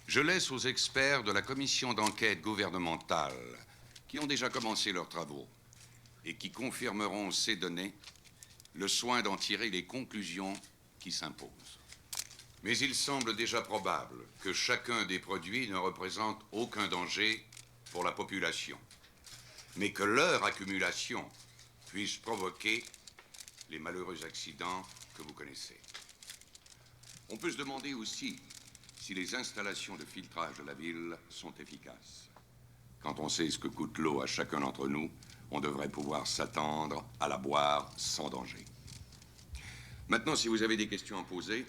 Je laisse aux experts de la commission d'enquête gouvernementale, qui ont déjà commencé leurs travaux et qui confirmeront ces données, le soin d'en tirer les conclusions qui s'imposent. Mais il semble déjà probable que chacun des produits ne représente aucun danger pour la population, mais que leur accumulation puisse provoquer les malheureux accidents que vous connaissez. On peut se demander aussi si les installations de filtrage de la ville sont efficaces. Quand on sait ce que coûte l'eau à chacun d'entre nous, on devrait pouvoir s'attendre à la boire sans danger. Maintenant, si vous avez des questions à poser,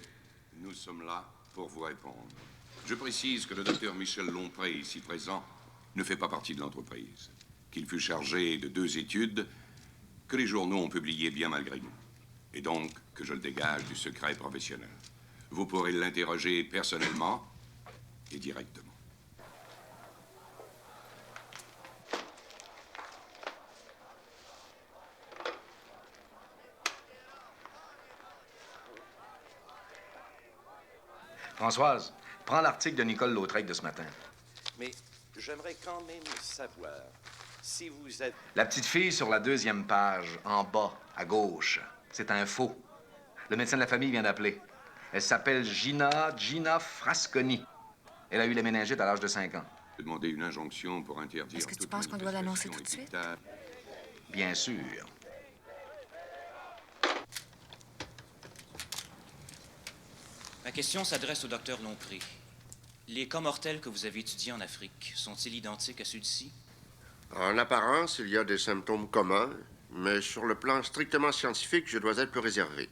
nous sommes là pour vous répondre. Je précise que le docteur Michel Lompré, ici présent, ne fait pas partie de l'entreprise, qu'il fut chargé de 2 études que les journaux ont publiées bien malgré nous, et donc que je le dégage du secret professionnel. Vous pourrez l'interroger personnellement et directement. Françoise, prends l'article de Nicole Lautrec de ce matin. Mais j'aimerais quand même savoir si vous êtes... La petite fille sur la 2e page, en bas, à gauche, c'est un faux. Le médecin de la famille vient d'appeler. Elle s'appelle Gina Frasconi. Elle a eu les méningites à l'âge de 5 ans. Je vais demander une injonction pour interdire... Est-ce que tu penses qu'on doit l'annoncer tout de suite? Bien sûr. Ma question s'adresse au docteur Lompré. Les cas mortels que vous avez étudiés en Afrique sont-ils identiques à ceux d'ici? En apparence, il y a des symptômes communs, mais sur le plan strictement scientifique, je dois être plus réservé.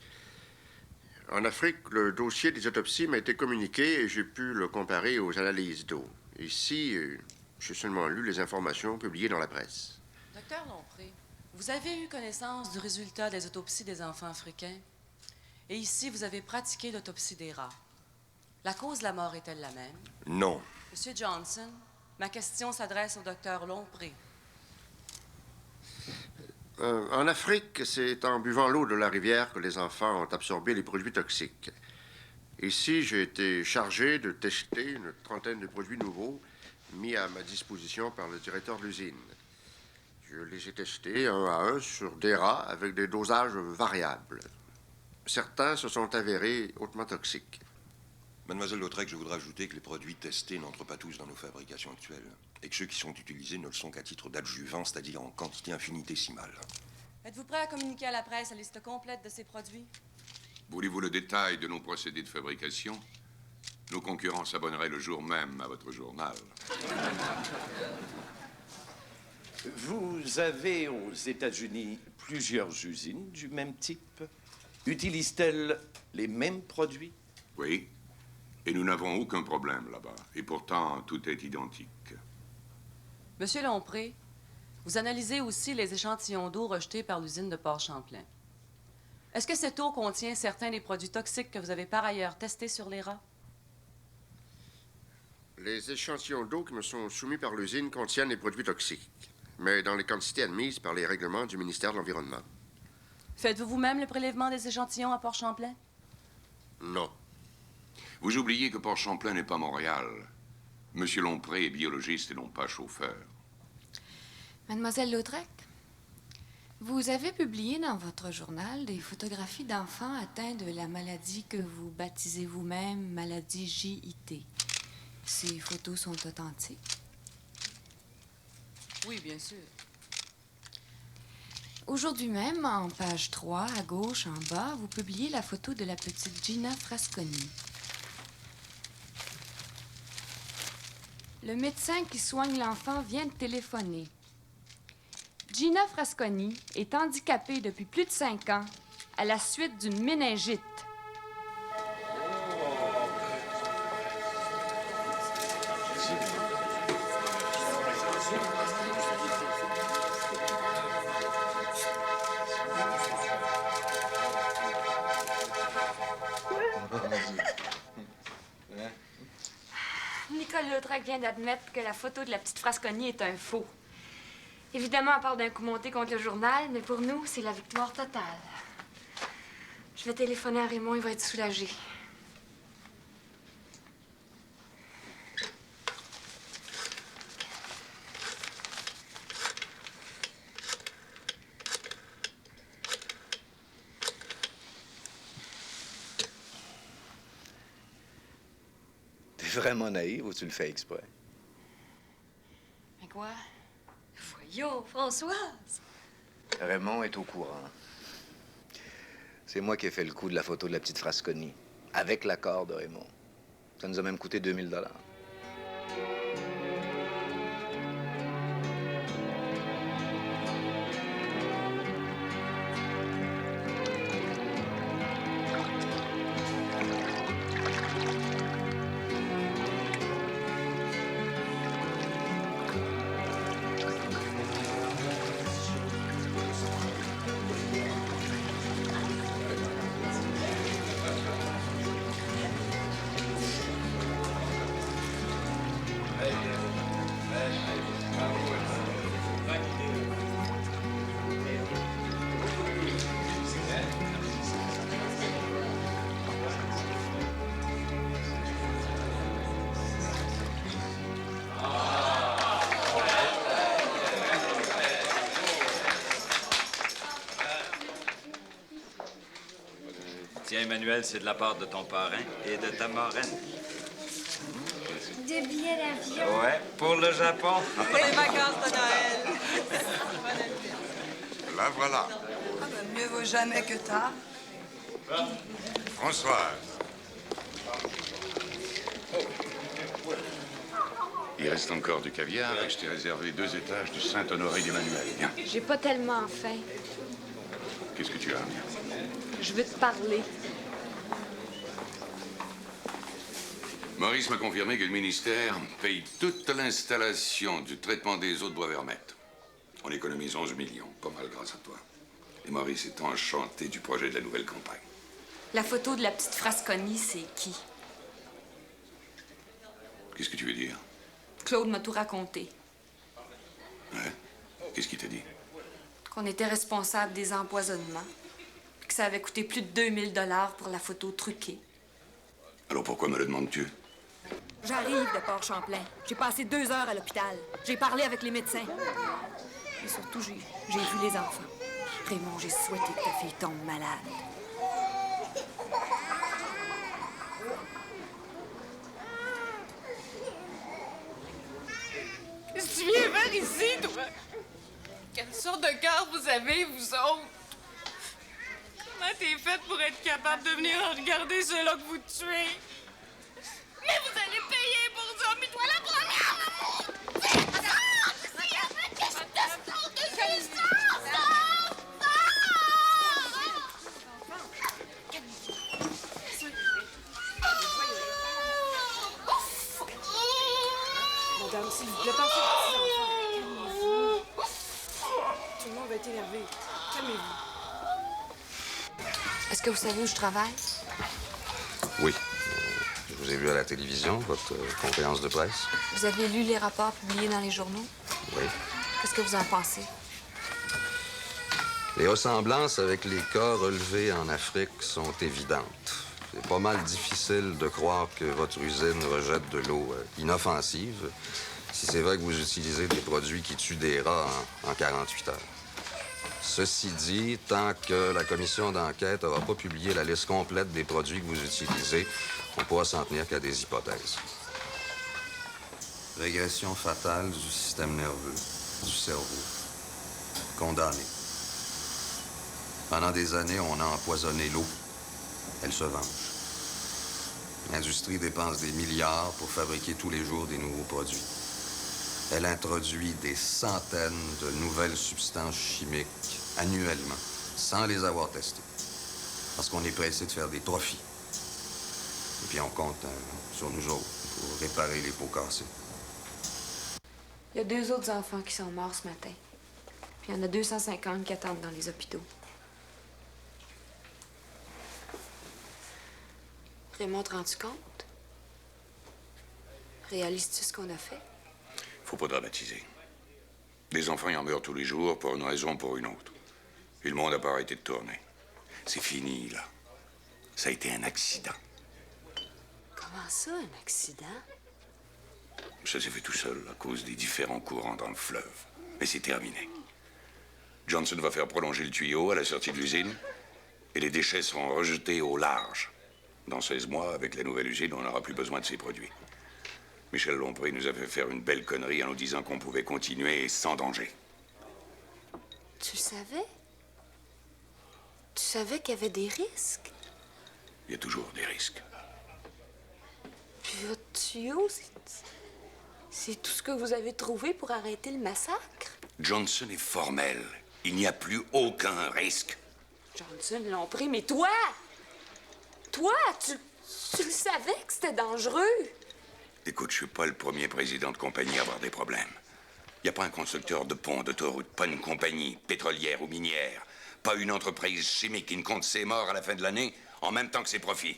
En Afrique, le dossier des autopsies m'a été communiqué et j'ai pu le comparer aux analyses d'eau. Ici, j'ai seulement lu les informations publiées dans la presse. Docteur Lompré, vous avez eu connaissance du résultat des autopsies des enfants africains? Et ici, vous avez pratiqué l'autopsie des rats. La cause de la mort est-elle la même? Non. Monsieur Johnson, ma question s'adresse au docteur Lompré. En Afrique, c'est en buvant l'eau de la rivière que les enfants ont absorbé les produits toxiques. Ici, j'ai été chargé de tester une trentaine de produits nouveaux mis à ma disposition par le directeur de l'usine. Je les ai testés un à un sur des rats avec des dosages variables. Certains se sont avérés hautement toxiques. Mademoiselle Lautrec, je voudrais ajouter que les produits testés n'entrent pas tous dans nos fabrications actuelles et que ceux qui sont utilisés ne le sont qu'à titre d'adjuvant, c'est-à-dire en quantité infinitésimale. Êtes-vous prêt à communiquer à la presse la liste complète de ces produits? Voulez-vous le détail de nos procédés de fabrication? Nos concurrents s'abonneraient le jour même à votre journal. Vous avez aux États-Unis plusieurs usines du même type. Utilisent-elles les mêmes produits? Oui. Et nous n'avons aucun problème là-bas. Et pourtant, tout est identique. Monsieur Lompré, vous analysez aussi les échantillons d'eau rejetés par l'usine de Port-Champlain. Est-ce que cette eau contient certains des produits toxiques que vous avez par ailleurs testés sur les rats? Les échantillons d'eau qui me sont soumis par l'usine contiennent des produits toxiques, mais dans les quantités admises par les règlements du ministère de l'Environnement. Faites-vous vous-même le prélèvement des échantillons à Port-Champlain? Non. Vous oubliez que Port-Champlain n'est pas Montréal. Monsieur Lompré est biologiste et non pas chauffeur. Mademoiselle Lautrec, vous avez publié dans votre journal des photographies d'enfants atteints de la maladie que vous baptisez vous-même maladie JIT. Ces photos sont authentiques? Oui, bien sûr. Aujourd'hui même, en page 3, à gauche, en bas, vous publiez la photo de la petite Gina Frasconi. Le médecin qui soigne l'enfant vient de téléphoner. Gina Frasconi est handicapée depuis plus de 5 ans à la suite d'une méningite. Nicole Lautrec vient d'admettre que la photo de la petite Frasconi est un faux. Évidemment, elle parle d'un coup monté contre le journal, mais pour nous, c'est la victoire totale. Je vais téléphoner à Raymond, il va être soulagé. T'es vraiment naïve ou tu le fais exprès? Mais quoi? Voyons, Françoise! Raymond est au courant. C'est moi qui ai fait le coup de la photo de la petite Frasconi, avec l'accord de Raymond. Ça nous a même coûté 2000 $. Tiens, Emmanuel, c'est de la part de ton parrain et de ta marraine. Des billets d'avion. Ouais, pour le Japon. Pour les vacances de Noël. La voilà. Ah ben, mieux vaut jamais que tard. Françoise. Il reste encore du caviar et je t'ai réservé 2 étages du Saint-Honoré d'Emmanuel. Viens. J'ai pas tellement faim. Qu'est-ce que tu as? Je veux te parler. Maurice m'a confirmé que le ministère paye toute l'installation du traitement des eaux de Bois-Vermette. On économise 11 millions, pas mal grâce à toi. Et Maurice est enchanté du projet de la nouvelle campagne. La photo de la petite Frasconi, c'est qui? Qu'est-ce que tu veux dire? Claude m'a tout raconté. Ouais? Qu'est-ce qu'il t'a dit? Qu'on était responsable des empoisonnements. Que ça avait coûté plus de 2000 $ pour la photo truquée. Alors pourquoi me le demandes-tu? J'arrive de Port-Champlain. J'ai passé 2 heures à l'hôpital. J'ai parlé avec les médecins. Et surtout, j'ai vu les enfants. Raymond, j'ai souhaité que ta fille tombe malade. Qu'est-ce que tu viens faire ici, toi? Quelle sorte de cœur vous avez, vous autres? Comment t'es faite pour être capable de venir regarder ceux-là que vous tuez? Mais vous allez payer pour ça, mais toi la première, l'amour! Madame, s'il vous plaît, pensez aux petits enfants. Calmez-vous. Tout le monde va être énervé. Calmez-vous. Est-ce que vous savez où je travaille? Oui. Je vous ai vu à la télévision, votre conférence de presse. Vous avez lu les rapports publiés dans les journaux? Oui. Qu'est-ce que vous en pensez? Les ressemblances avec les cas relevés en Afrique sont évidentes. C'est pas mal difficile de croire que votre usine rejette de l'eau inoffensive si c'est vrai que vous utilisez des produits qui tuent des rats en 48 heures. Ceci dit, tant que la commission d'enquête n'aura pas publié la liste complète des produits que vous utilisez, on pourra s'en tenir qu'à des hypothèses. Régression fatale du système nerveux, du cerveau. Condamné. Pendant des années, on a empoisonné l'eau. Elle se venge. L'industrie dépense des milliards pour fabriquer tous les jours des nouveaux produits. Elle introduit des centaines de nouvelles substances chimiques annuellement, sans les avoir testées. Parce qu'on est pressé de faire des profits. Et puis on compte sur nous autres pour réparer les pots cassés. Il y a 2 autres enfants qui sont morts ce matin. Puis il y en a 250 qui attendent dans les hôpitaux. Raymond, te rends-tu compte? Réalises-tu ce qu'on a fait? Faut pas dramatiser. Les enfants y en meurent tous les jours pour une raison ou pour une autre. Et le monde n'a pas arrêté de tourner. C'est fini, là. Ça a été un accident. Comment ça, un accident? Ça s'est fait tout seul à cause des différents courants dans le fleuve. Mais c'est terminé. Johnson va faire prolonger le tuyau à la sortie de l'usine et les déchets seront rejetés au large. Dans 16 mois, avec la nouvelle usine, on n'aura plus besoin de ces produits. Michel Lompré nous a fait faire une belle connerie en nous disant qu'on pouvait continuer sans danger. Tu le savais? Tu savais qu'il y avait des risques? Il y a toujours des risques. Puis votre tuyau, c'est tout ce que vous avez trouvé pour arrêter le massacre? Johnson est formel. Il n'y a plus aucun risque. Johnson, Lompré, mais toi! Toi, tu le savais que c'était dangereux? Écoute, je suis pas le premier président de compagnie à avoir des problèmes. Il n'y a pas un constructeur de pont, d'autoroute, pas une compagnie pétrolière ou minière, pas une entreprise chimique qui ne compte ses morts à la fin de l'année en même temps que ses profits.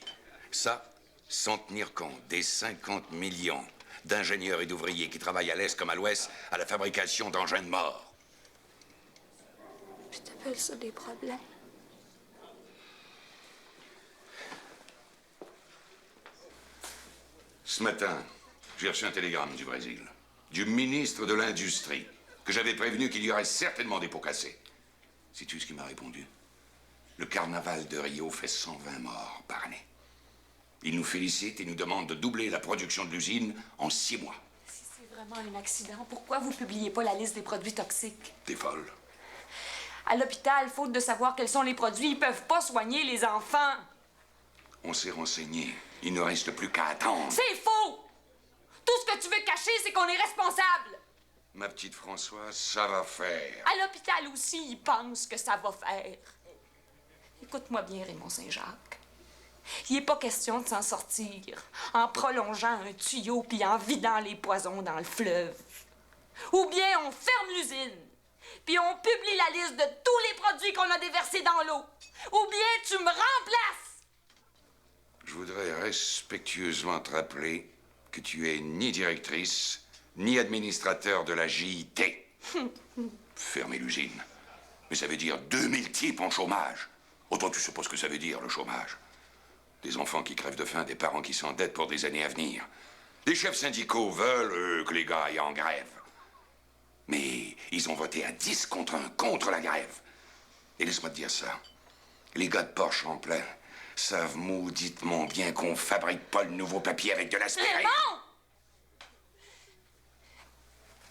Ça, sans tenir compte des 50 millions d'ingénieurs et d'ouvriers qui travaillent à l'Est comme à l'Ouest à la fabrication d'engins de mort. Puis t'appelles ça des problèmes? Ce matin, j'ai reçu un télégramme du Brésil, du ministre de l'Industrie, que j'avais prévenu qu'il y aurait certainement des pots cassés. Sais-tu ce qu'il m'a répondu? Le carnaval de Rio fait 120 morts par année. Il nous félicite et nous demande de doubler la production de l'usine en 6 mois. Si c'est vraiment un accident, pourquoi vous publiez pas la liste des produits toxiques? T'es folle. À l'hôpital, faute de savoir quels sont les produits, ils peuvent pas soigner les enfants. On s'est renseigné. Il ne reste plus qu'à attendre. C'est faux! Tout ce que tu veux cacher, c'est qu'on est responsable. Ma petite Françoise, ça va faire. À l'hôpital aussi, ils pensent que ça va faire. Écoute-moi bien, Raymond Saint-Jacques. Il n'est pas question de s'en sortir en prolongeant un tuyau puis en vidant les poisons dans le fleuve. Ou bien on ferme l'usine, puis on publie la liste de tous les produits qu'on a déversés dans l'eau. Ou bien tu me remplaces. Je voudrais respectueusement te rappeler que tu es ni directrice, ni administrateur de la JIT. Fermer l'usine. Mais ça veut dire 2000 types en chômage. Autant tu sais pas ce que ça veut dire, le chômage. Des enfants qui crèvent de faim, des parents qui s'endettent pour des années à venir. Les chefs syndicaux veulent que les gars aillent en grève. Mais ils ont voté à 10 contre 1 contre la grève. Et laisse-moi te dire ça. Les gars de Port-Champlain savent mauditement bien qu'on fabrique pas le nouveau papier avec de l'aspirine. Raymond!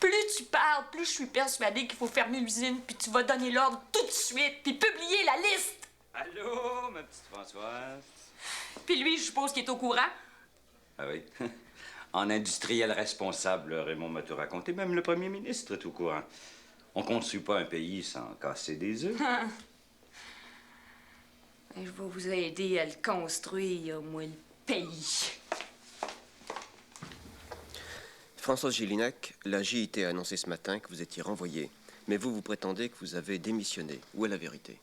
Plus tu parles, plus je suis persuadée qu'il faut fermer l'usine, puis tu vas donner l'ordre tout de suite, puis publier la liste. Allô, ma petite Françoise? Puis lui, je suppose qu'il est au courant. Ah oui? En industriel responsable, Raymond m'a tout raconté. Même le premier ministre est au courant. On ne construit pas un pays sans casser des œufs. Je vais vous aider à le construire, moi, le pays. Françoise Gélineck, la JIT a annoncé ce matin que vous étiez renvoyée. Mais vous prétendez que vous avez démissionné. Où est la vérité?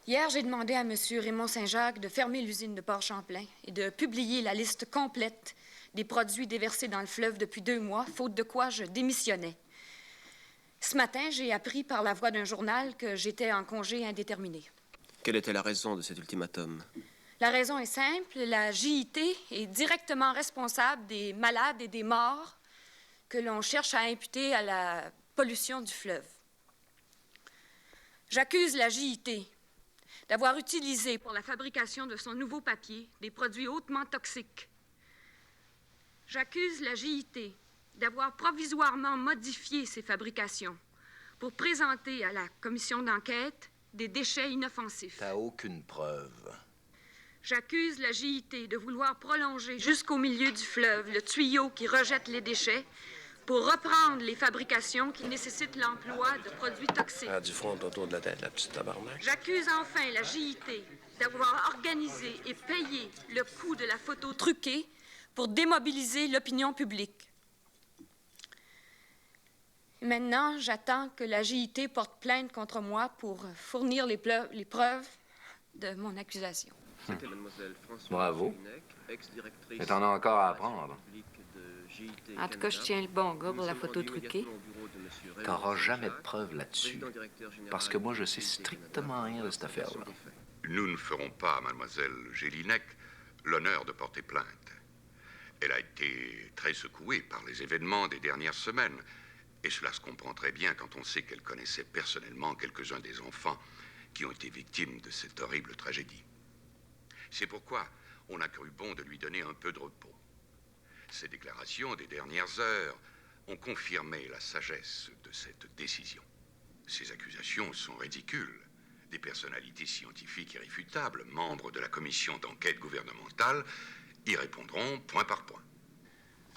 Hier, j'ai demandé à M. Raymond Saint-Jacques de fermer l'usine de Port-Champlain et de publier la liste complète des produits déversés dans le fleuve depuis 2 mois, faute de quoi je démissionnais. Ce matin, j'ai appris par la voix d'un journal que j'étais en congé indéterminé. Quelle était la raison de cet ultimatum? La raison est simple, la JIT est directement responsable des malades et des morts que l'on cherche à imputer à la pollution du fleuve. J'accuse la JIT d'avoir utilisé pour la fabrication de son nouveau papier des produits hautement toxiques. J'accuse la JIT d'avoir provisoirement modifié ses fabrications pour présenter à la commission d'enquête des déchets inoffensifs. T'as aucune preuve. J'accuse la JIT de vouloir prolonger jusqu'au milieu du fleuve le tuyau qui rejette les déchets pour reprendre les fabrications qui nécessitent l'emploi de produits toxiques. Ah, du front autour de la tête, la petite tabarnak. J'accuse enfin la JIT d'avoir organisé et payé le coût de la photo truquée pour démobiliser l'opinion publique. Et maintenant, j'attends que la JIT porte plainte contre moi pour fournir les preuves de mon accusation. C'était mademoiselle Françoise Bravo. Gélineck, ex-directrice. Mais t'en as encore à apprendre. En tout cas, je tiens le bon gars pour la photo truquée. T'auras jamais de preuves là-dessus. Parce que moi, je sais strictement rien de cette affaire-là. Nous ne ferons pas à mademoiselle Gélineck l'honneur de porter plainte. Elle a été très secouée par les événements des dernières semaines. Et cela se comprend très bien quand on sait qu'elle connaissait personnellement quelques-uns des enfants qui ont été victimes de cette horrible tragédie. C'est pourquoi on a cru bon de lui donner un peu de repos. Ces déclarations des dernières heures ont confirmé la sagesse de cette décision. Ces accusations sont ridicules. Des personnalités scientifiques irréfutables, membres de la commission d'enquête gouvernementale, y répondront point par point.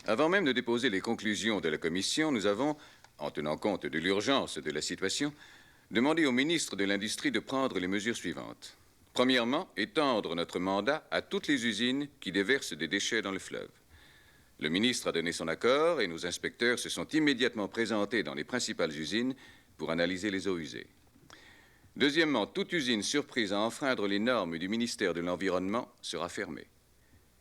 Avant même de déposer les conclusions de la commission, nous avons, en tenant compte de l'urgence de la situation, demandé au ministre de l'Industrie de prendre les mesures suivantes. Premièrement, étendre notre mandat à toutes les usines qui déversent des déchets dans le fleuve. Le ministre a donné son accord et nos inspecteurs se sont immédiatement présentés dans les principales usines pour analyser les eaux usées. Deuxièmement, toute usine surprise à enfreindre les normes du ministère de l'Environnement sera fermée.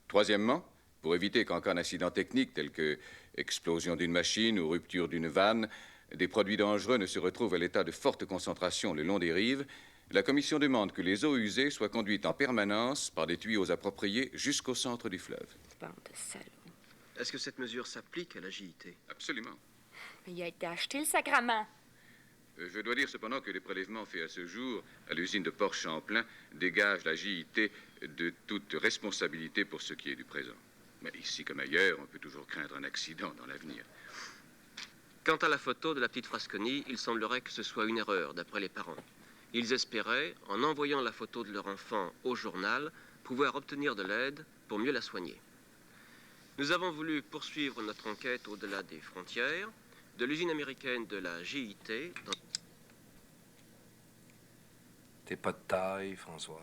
Troisièmement, pour éviter qu'en cas d'incident technique tel que explosion d'une machine ou rupture d'une vanne, des produits dangereux ne se retrouvent à l'état de forte concentration le long des rives, la Commission demande que les eaux usées soient conduites en permanence par des tuyaux appropriés jusqu'au centre du fleuve. Bande de salauds. Est-ce que cette mesure s'applique à la JIT? Absolument. Il a été acheté, le sacrament. Je dois dire cependant que les prélèvements faits à ce jour à l'usine de Port-Champlain dégagent la JIT de toute responsabilité pour ce qui est du présent. Mais ici comme ailleurs, on peut toujours craindre un accident dans l'avenir. Quant à la photo de la petite Frasconi, il semblerait que ce soit une erreur, d'après les parents. Ils espéraient, en envoyant la photo de leur enfant au journal, pouvoir obtenir de l'aide pour mieux la soigner. Nous avons voulu poursuivre notre enquête au-delà des frontières, de l'usine américaine de la JIT. T'es pas de taille, Françoise.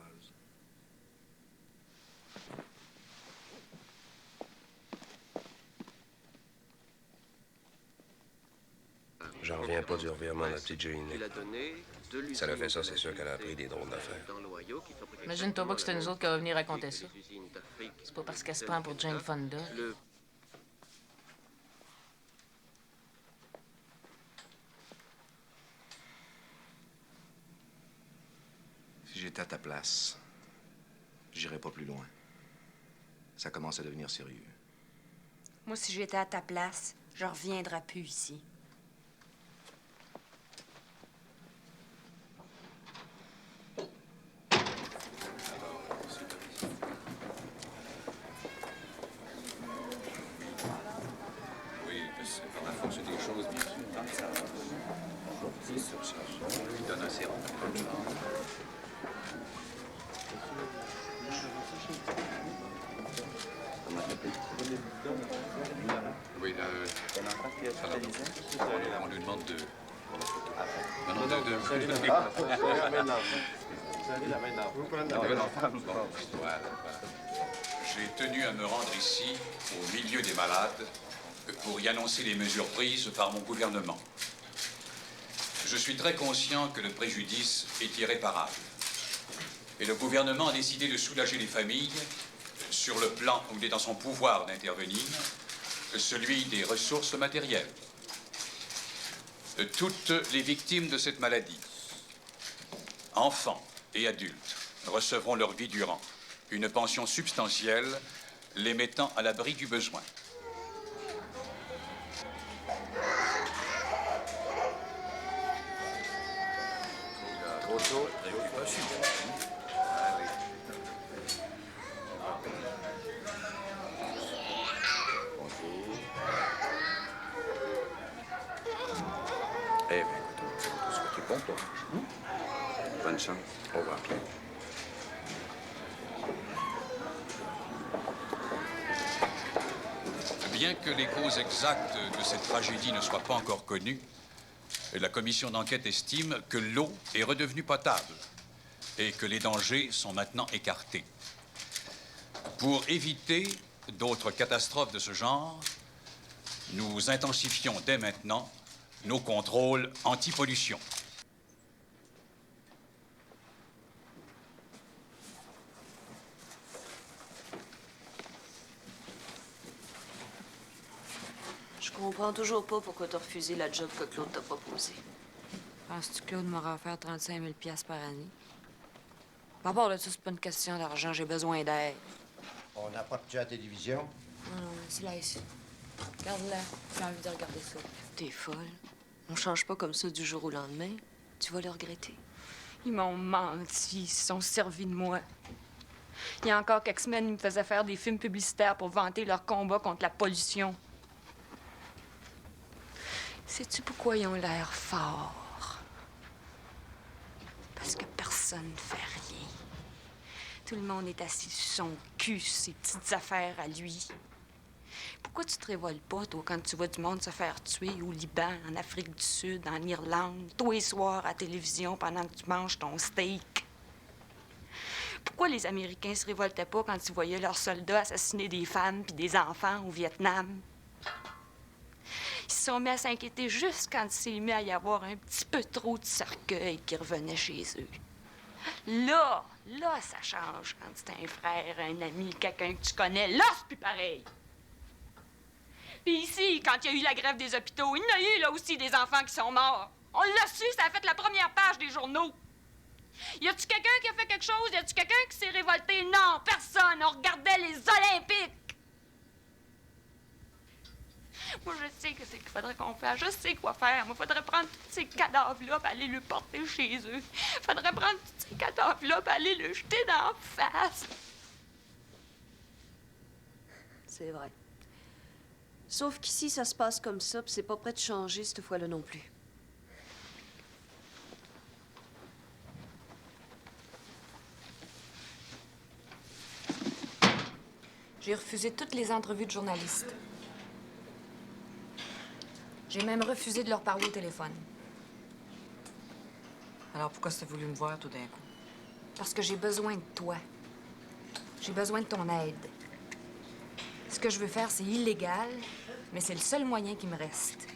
J'en reviens pas du revirement de la petite Gélineck. Ça l'a fait ça, c'est sûr qu'elle a appris des drôles d'affaires. Imagine-toi pas que c'était nous autres qui va venir raconter ça. C'est pas parce qu'elle se prend pour Jane Fonda. Si j'étais à ta place, j'irais pas plus loin. Ça commence à devenir sérieux. Moi, si j'étais à ta place, je reviendrais plus ici. Oui, c'est par la force des choses, bien sûr. C'est ça. On lui donne un sérum comme ça. Oui, on lui demande de... J'ai tenu à me rendre ici, au milieu des malades, pour y annoncer les mesures prises par mon gouvernement. Je suis très conscient que le préjudice est irréparable. Et le gouvernement a décidé de soulager les familles sur le plan où il est dans son pouvoir d'intervenir, celui des ressources matérielles. Toutes les victimes de cette maladie, enfants et adultes, recevront leur vie durant une pension substantielle les mettant à l'abri du besoin. Trop tôt, préoccupation. Eh bien, écoute, on te souhaite bon, toi. Bonne chance. Au revoir, Pierre. Bien que les causes exactes de cette tragédie ne soient pas encore connues, la commission d'enquête estime que l'eau est redevenue potable et que les dangers sont maintenant écartés. Pour éviter d'autres catastrophes de ce genre, nous intensifions dès maintenant nos contrôles anti-pollution. Je comprends toujours pas pourquoi t'as refusé la job que Claude t'a proposée. Penses-tu que Claude m'aura offert 35 000 $ par année? Par rapport de ça, c'est pas une question d'argent, j'ai besoin d'aide. On n'a pas de chat à la télévision. Non, c'est là, ici. Regarde-la, j'ai envie de regarder ça. T'es folle. On change pas comme ça du jour au lendemain. Tu vas le regretter. Ils m'ont menti, ils se sont servis de moi. Il y a encore quelques semaines, ils me faisaient faire des films publicitaires pour vanter leur combat contre la pollution. Sais-tu pourquoi ils ont l'air forts? Parce que personne ne fait rien. Tout le monde est assis sur son cul, sur ses petites affaires à lui. Pourquoi tu te révoltes pas, toi, quand tu vois du monde se faire tuer au Liban, en Afrique du Sud, en Irlande, tous les soirs à la télévision pendant que tu manges ton steak? Pourquoi les Américains se révoltaient pas quand ils voyaient leurs soldats assassiner des femmes puis des enfants au Vietnam? Ils se sont mis à s'inquiéter juste quand il s'est mis à y avoir un petit peu trop de cercueils qui revenaient chez eux. Là, ça change quand c'est un frère, un ami, quelqu'un que tu connais. Là, c'est plus pareil. Puis ici, quand il y a eu la grève des hôpitaux, il y en a eu là aussi des enfants qui sont morts. On l'a su, ça a fait la première page des journaux. Y a-tu quelqu'un qui a fait quelque chose? Y a-tu quelqu'un qui s'est révolté? Non, personne. On regardait les Olympiques. Moi, je sais que c'est qu'il faudrait qu'on fasse. Je sais quoi faire. Moi, faudrait prendre tous ces cadavres-là et aller le porter chez eux. Faudrait prendre tous ces cadavres-là et aller le jeter dans la face. C'est vrai. Sauf qu'ici, ça se passe comme ça, puis c'est pas prêt de changer cette fois-là non plus. J'ai refusé toutes les entrevues de journalistes. J'ai même refusé de leur parler au téléphone. Alors pourquoi tu as voulu me voir tout d'un coup? Parce que j'ai besoin de toi. J'ai besoin de ton aide. Ce que je veux faire, c'est illégal, mais c'est le seul moyen qui me reste.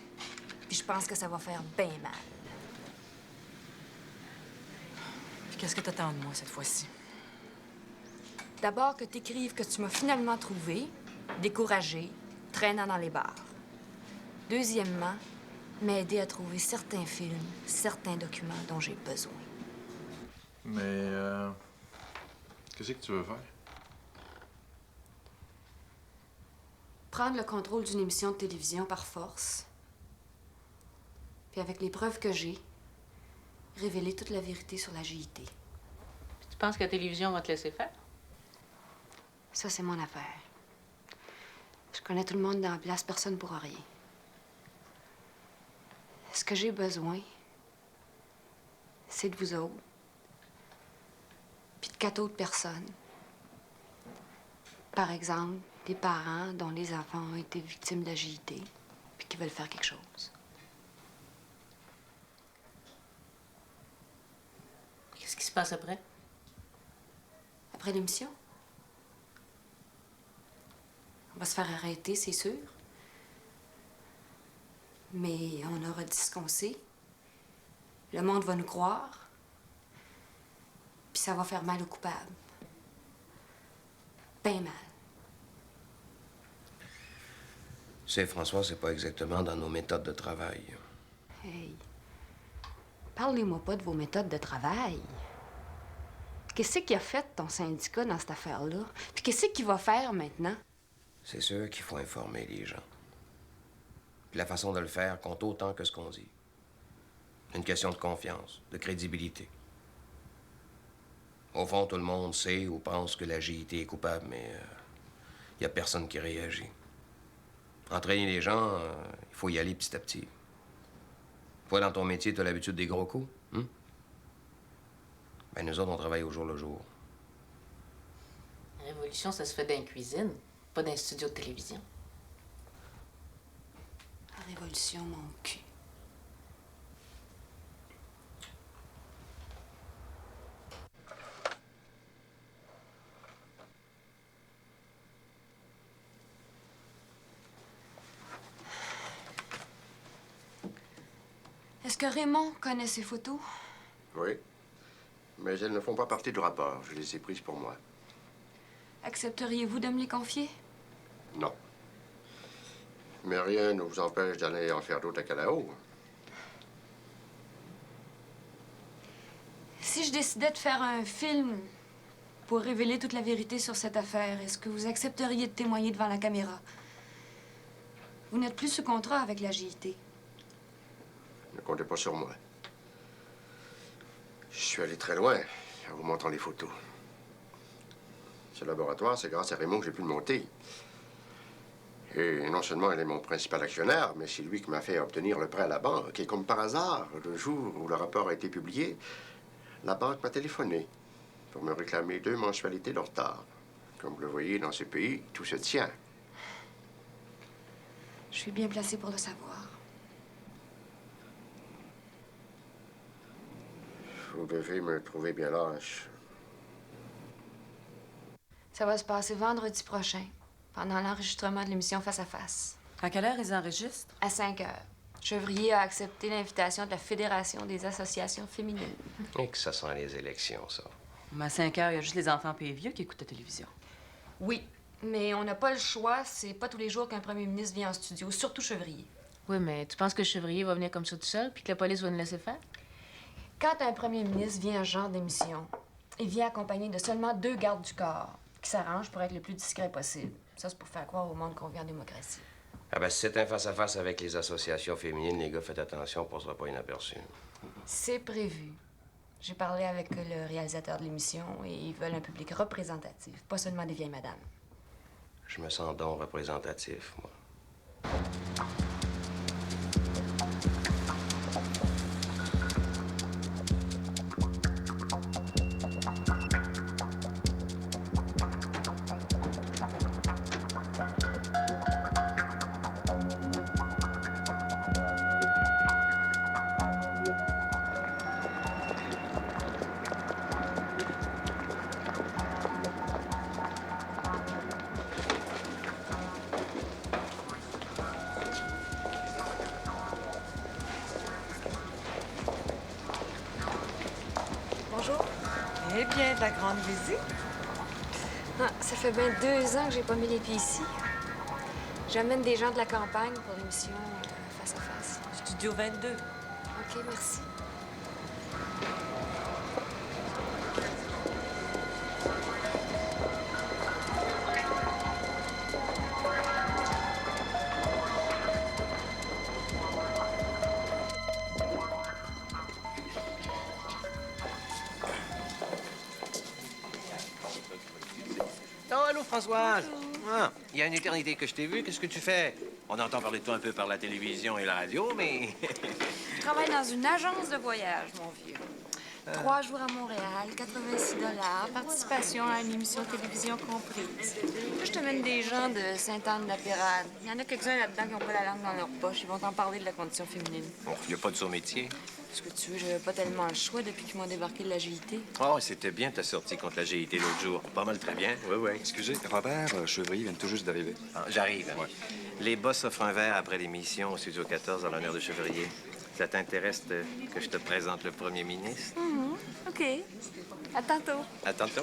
Puis je pense que ça va faire bien mal. Puis qu'est-ce que t'attends de moi cette fois-ci? D'abord que t'écrives que tu m'as finalement trouvé, découragé, traînant dans les bars. Deuxièmement, m'aider à trouver certains films, certains documents dont j'ai besoin. Mais, qu'est-ce que tu veux faire? Prendre le contrôle d'une émission de télévision par force. Puis avec les preuves que j'ai, révéler toute la vérité sur la GIT. Tu penses que la télévision va te laisser faire? Ça, c'est mon affaire. Je connais tout le monde dans la place, personne pour rien. Ce que j'ai besoin, c'est de vous autres. Puis de 4 autres personnes. Par exemple, des parents dont les enfants ont été victimes de la GIT, puis qui veulent faire quelque chose. Qu'est-ce qui se passe après? Après l'émission? On va se faire arrêter, c'est sûr. Mais on aura dit ce qu'on sait. Le monde va nous croire. Puis ça va faire mal aux coupables. Ben mal. Tu sais, François, c'est pas exactement dans nos méthodes de travail. Hey, parlez-moi pas de vos méthodes de travail. Qu'est-ce qu'il a fait, ton syndicat, dans cette affaire-là? Puis qu'est-ce qu'il va faire maintenant? C'est sûr qu'il faut informer les gens. Puis la façon de le faire compte autant que ce qu'on dit. Une question de confiance, de crédibilité. Au fond, tout le monde sait ou pense que la GIT est coupable, mais il n'y a personne qui réagit. Entraîner les gens, il faut y aller petit à petit. Toi, dans ton métier, tu as l'habitude des gros coups, hein? Ben, nous autres, on travaille au jour le jour. La révolution, ça se fait dans la cuisine, pas dans un studio de télévision. La révolution, mon cul. Est-ce que Raymond connaît ces photos? Oui. Mais elles ne font pas partie du rapport. Je les ai prises pour moi. Accepteriez-vous de me les confier? Non. Mais rien ne vous empêche d'aller en faire d'autres à Calao. Si je décidais de faire un film pour révéler toute la vérité sur cette affaire, est-ce que vous accepteriez de témoigner devant la caméra? Vous n'êtes plus sous contrat avec la GIT. Ne comptez pas sur moi. Je suis allé très loin en vous montrant les photos. Ce laboratoire, c'est grâce à Raymond que j'ai pu le monter. Et non seulement il est mon principal actionnaire, mais c'est lui qui m'a fait obtenir le prêt à la banque. Et comme par hasard, le jour où le rapport a été publié, la banque m'a téléphoné pour me réclamer 2 mensualités de retard. Comme vous le voyez, dans ce pays, tout se tient. Je suis bien placée pour le savoir. Vous devez me trouver bien lâche. Ça va se passer vendredi prochain, pendant l'enregistrement de l'émission Face à Face. À quelle heure ils enregistrent? À 5 heures. Chevrier a accepté l'invitation de la Fédération des associations féminines. Et que ça sent les élections, ça. Mais à 5 heures, il y a juste les enfants et les vieux qui écoutent la télévision. Oui, mais on n'a pas le choix. C'est pas tous les jours qu'un premier ministre vient en studio, surtout Chevrier. Oui, mais tu penses que Chevrier va venir comme ça tout seul, puis que la police va nous laisser faire? Quand un premier ministre vient à ce genre d'émission, il vient accompagné de seulement 2 gardes du corps qui s'arrangent pour être le plus discret possible. Ça, c'est pour faire croire au monde qu'on vit en démocratie. Ah ben, si c'est un face-à-face avec les associations féminines, les gars, faites attention, on ne passera pas inaperçu. C'est prévu. J'ai parlé avec le réalisateur de l'émission et ils veulent un public représentatif, pas seulement des vieilles madames. Je me sens donc représentatif, moi. Bonjour. Eh bien, ta grande visite. Ah, ça fait bien 2 ans que j'ai pas mis les pieds ici. J'amène des gens de la campagne pour l'émission Face à Face. Studio 22. OK, merci. Françoise! Ah, il y a une éternité que je t'ai vu. Qu'est-ce que tu fais? On entend parler de toi un peu par la télévision et la radio, mais... Je travaille dans une agence de voyage, mon vieux. 3 jours à Montréal, 86 $, participation à une émission de télévision comprise. Là, je te mène des gens de Sainte-Anne-de-la-Pérade. Il y en a quelques-uns là-dedans qui n'ont pas la langue dans leur poche. Ils vont t'en parler de la condition féminine. Bon, il n'y a pas de saut-métier. Ce que tu veux, j'avais pas tellement le choix depuis qu'ils m'ont débarqué de la GIT. Oh, c'était bien ta sortie contre la GIT l'autre jour. Pas mal, très bien. Oui, oui. Excusez, Robert Chevrier vient tout juste d'arriver. Ah, j'arrive. Ouais. Les boss offrent un verre après l'émission au Studio 14 en l'honneur de Chevrier. Ça t'intéresse que je te présente le premier ministre? OK. À tantôt. À tantôt.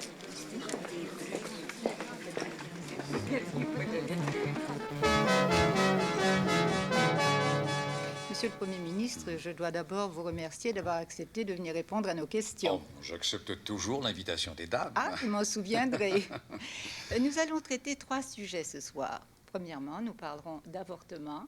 Monsieur le Premier ministre, je dois d'abord vous remercier d'avoir accepté de venir répondre à nos questions. Oh, j'accepte toujours l'invitation des dames. Ah, je m'en souviendrai. Nous allons traiter 3 sujets ce soir. Premièrement, nous parlerons d'avortement.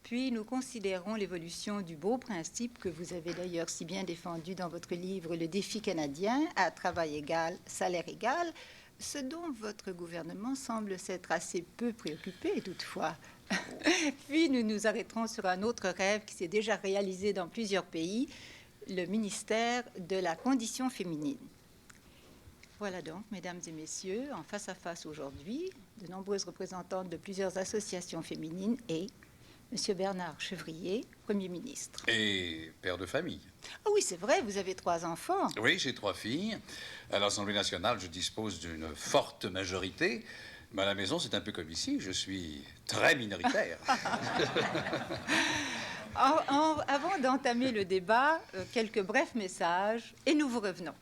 Puis, nous considérons l'évolution du beau principe que vous avez d'ailleurs si bien défendu dans votre livre « Le défi canadien » à travail égal, salaire égal, ce dont votre gouvernement semble s'être assez peu préoccupé toutefois. Puis, nous nous arrêterons sur un autre rêve qui s'est déjà réalisé dans plusieurs pays, le ministère de la condition féminine. Voilà donc, mesdames et messieurs, en face à face aujourd'hui, de nombreuses représentantes de plusieurs associations féminines et Monsieur Bernard Chevrier, Premier ministre. Et père de famille. Ah oui, c'est vrai, vous avez 3 enfants. Oui, j'ai 3 filles. À l'Assemblée nationale, je dispose d'une forte majorité. Mais à la maison, c'est un peu comme ici. Je suis très minoritaire. Avant d'entamer le débat, quelques brefs messages et nous vous revenons.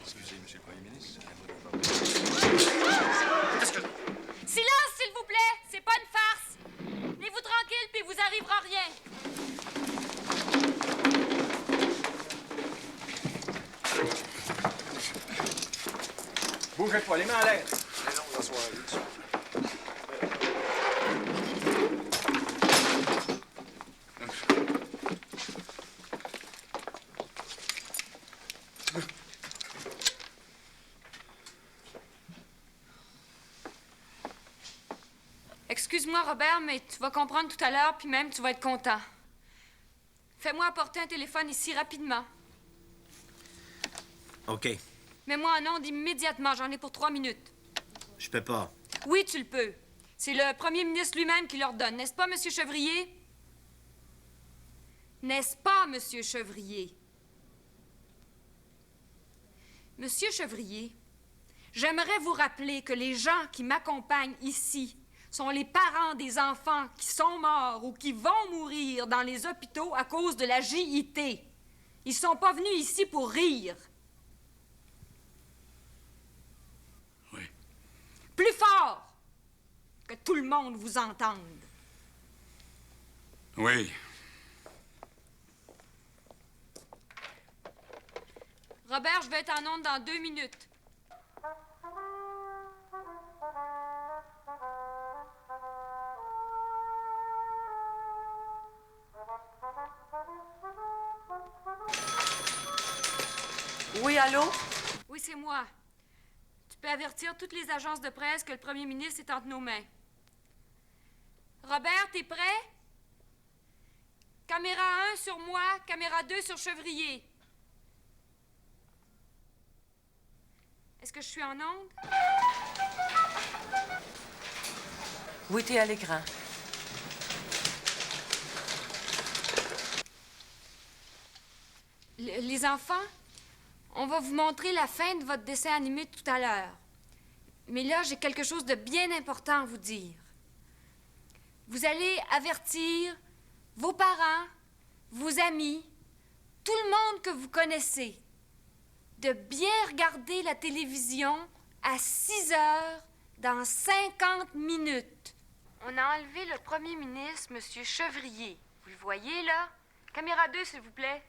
Excusez, Monsieur le Premier ministre. Silence, s'il vous plaît! C'est pas une farce! Tenez-vous tranquille, puis vous arrivera rien. Bougez pas, les mains à l'air. Excuse-moi, Robert, mais tu vas comprendre tout à l'heure, puis même tu vas être content. Fais-moi apporter un téléphone ici rapidement. OK. Mets-moi en onde immédiatement, j'en ai pour 3 minutes. Je peux pas. Oui, tu le peux. C'est le premier ministre lui-même qui l'ordonne, n'est-ce pas, Monsieur Chevrier? N'est-ce pas, Monsieur Chevrier? Monsieur Chevrier, j'aimerais vous rappeler que les gens qui m'accompagnent ici sont les parents des enfants qui sont morts ou qui vont mourir dans les hôpitaux à cause de la GIT. Ils sont pas venus ici pour rire. Oui. Plus fort, que tout le monde vous entende. Oui. Robert, je vais être en onde dans 2 minutes. Oui, allô? Oui, c'est moi. Tu peux avertir toutes les agences de presse que le premier ministre est entre nos mains. Robert, t'es prêt? Caméra 1 sur moi, caméra 2 sur Chevrier. Est-ce que je suis en onde? Oui, t'es à l'écran. Les enfants, on va vous montrer la fin de votre dessin animé tout à l'heure. Mais là, j'ai quelque chose de bien important à vous dire. Vous allez avertir vos parents, vos amis, tout le monde que vous connaissez, de bien regarder la télévision à 6 heures dans 50 minutes. On a enlevé le premier ministre, M. Chevrier. Vous le voyez, là? Caméra 2, s'il vous plaît.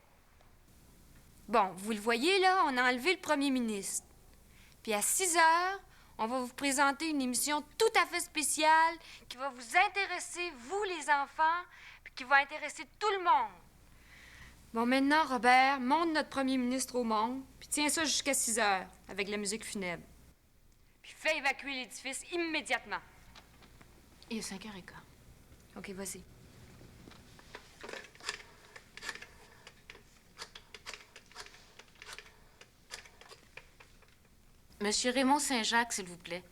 Bon, vous le voyez, là, on a enlevé le premier ministre. Puis à 6 heures, on va vous présenter une émission tout à fait spéciale qui va vous intéresser, vous, les enfants, puis qui va intéresser tout le monde. Bon, maintenant, Robert, monte notre premier ministre au monde, puis tiens ça jusqu'à 6 heures, avec la musique funèbre. Puis fais évacuer l'édifice immédiatement. Il est 5h15. OK, vas-y. Monsieur Raymond Saint-Jacques, s'il vous plaît.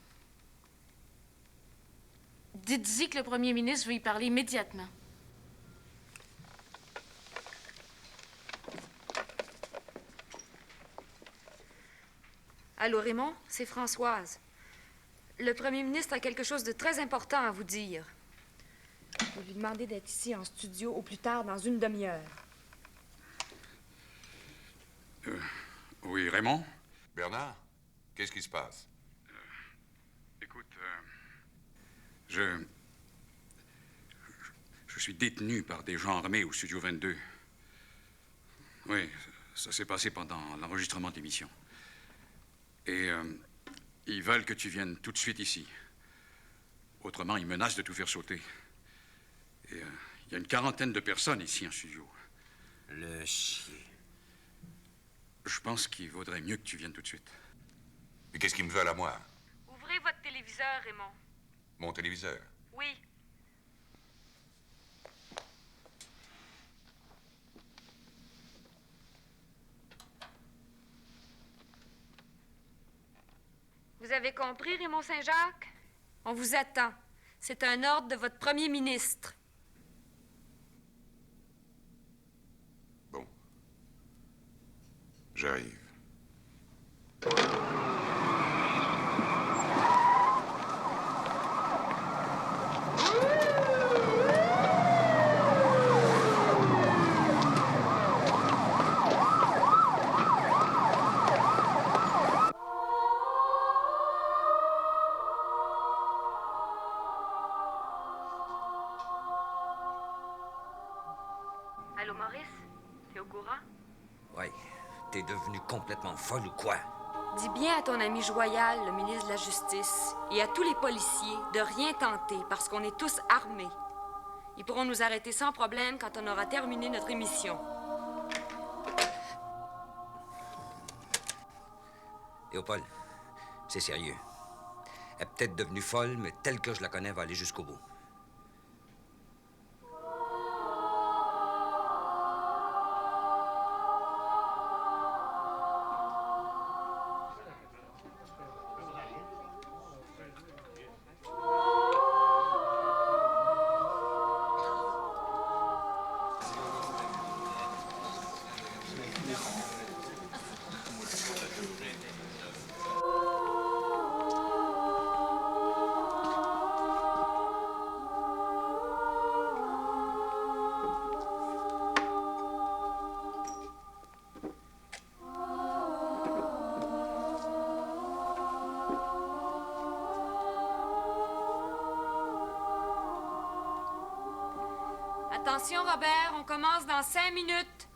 Dites-y que le premier ministre veut y parler immédiatement. Allô, Raymond, c'est Françoise. Le premier ministre a quelque chose de très important à vous dire. Je vais lui demander d'être ici en studio au plus tard dans une demi-heure. Oui, Raymond? Bernard, qu'est-ce qui se passe? Écoute, je suis détenu par des gens armés au Studio 22. Oui, ça s'est passé pendant l'enregistrement de l'émission. Et ils veulent que tu viennes tout de suite ici. Autrement, ils menacent de tout faire sauter. Et il y a une quarantaine de personnes ici en studio. Le chien. Je pense qu'il vaudrait mieux que tu viennes tout de suite. Mais qu'est-ce qu'ils me veulent à moi? Ouvrez votre téléviseur, Raymond. Mon téléviseur? Oui. Vous avez compris, Raymond Saint-Jacques? On vous attend. C'est un ordre de votre premier ministre. Bon. J'arrive. Allô, Maurice? T'es au courant? Ouais. T'es devenu complètement folle ou quoi? Dis bien à ton ami Joyal, le ministre de la Justice, et à tous les policiers de rien tenter parce qu'on est tous armés. Ils pourront nous arrêter sans problème quand on aura terminé notre émission. Léopold, c'est sérieux. Elle est peut-être devenue folle, mais telle que je la connais, elle va aller jusqu'au bout. Attention, Robert, on commence dans 5 minutes.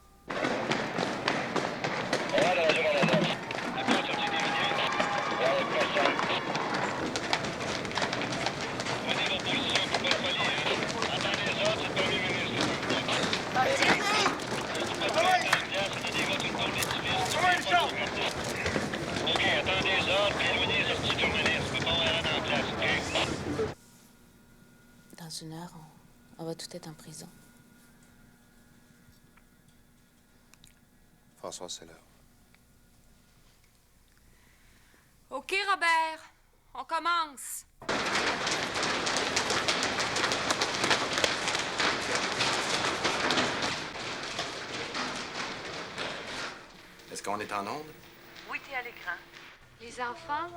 Dans une heure, on va tout être en prison. François, c'est l'heure. OK, Robert, on commence. Est-ce qu'on est en onde? Oui, t'es à l'écran. Les enfants,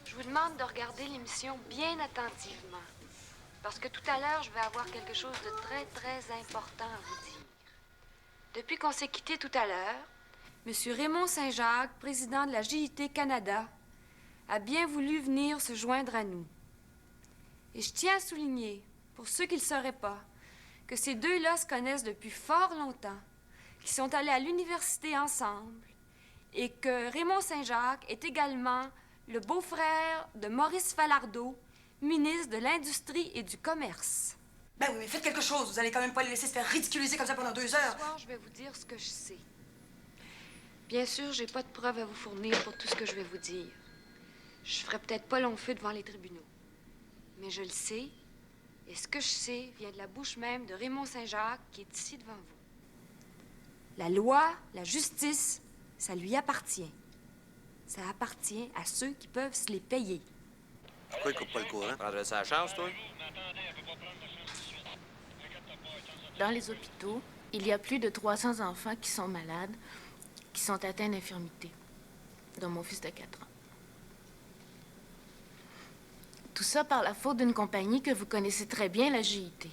je vous demande de regarder l'émission bien attentivement. Parce que tout à l'heure, je vais avoir quelque chose de très, très important à vous dire. Depuis qu'on s'est quitté tout à l'heure, M. Raymond Saint-Jacques, président de la JIT Canada, a bien voulu venir se joindre à nous. Et je tiens à souligner, pour ceux qui ne le sauraient pas, que ces deux-là se connaissent depuis fort longtemps, qu'ils sont allés à l'université ensemble, et que Raymond Saint-Jacques est également le beau-frère de Maurice Falardeau, ministre de l'Industrie et du Commerce. Ben oui, mais faites quelque chose. Vous allez quand même pas les laisser se faire ridiculiser comme ça pendant 2 heures. Ce soir, je vais vous dire ce que je sais. Bien sûr, j'ai pas de preuves à vous fournir pour tout ce que je vais vous dire. Je ferai peut-être pas long feu devant les tribunaux. Mais je le sais, et ce que je sais vient de la bouche même de Raymond Saint-Jacques qui est ici devant vous. La loi, la justice, ça lui appartient. Ça appartient à ceux qui peuvent se les payer. Pourquoi il coupe pas le courant? Prendrais ça à la chance, toi? Dans les hôpitaux, il y a plus de 300 enfants qui sont malades, qui sont atteints d'infirmité, dont mon fils de 4 ans. Tout ça par la faute d'une compagnie que vous connaissez très bien, la GIT.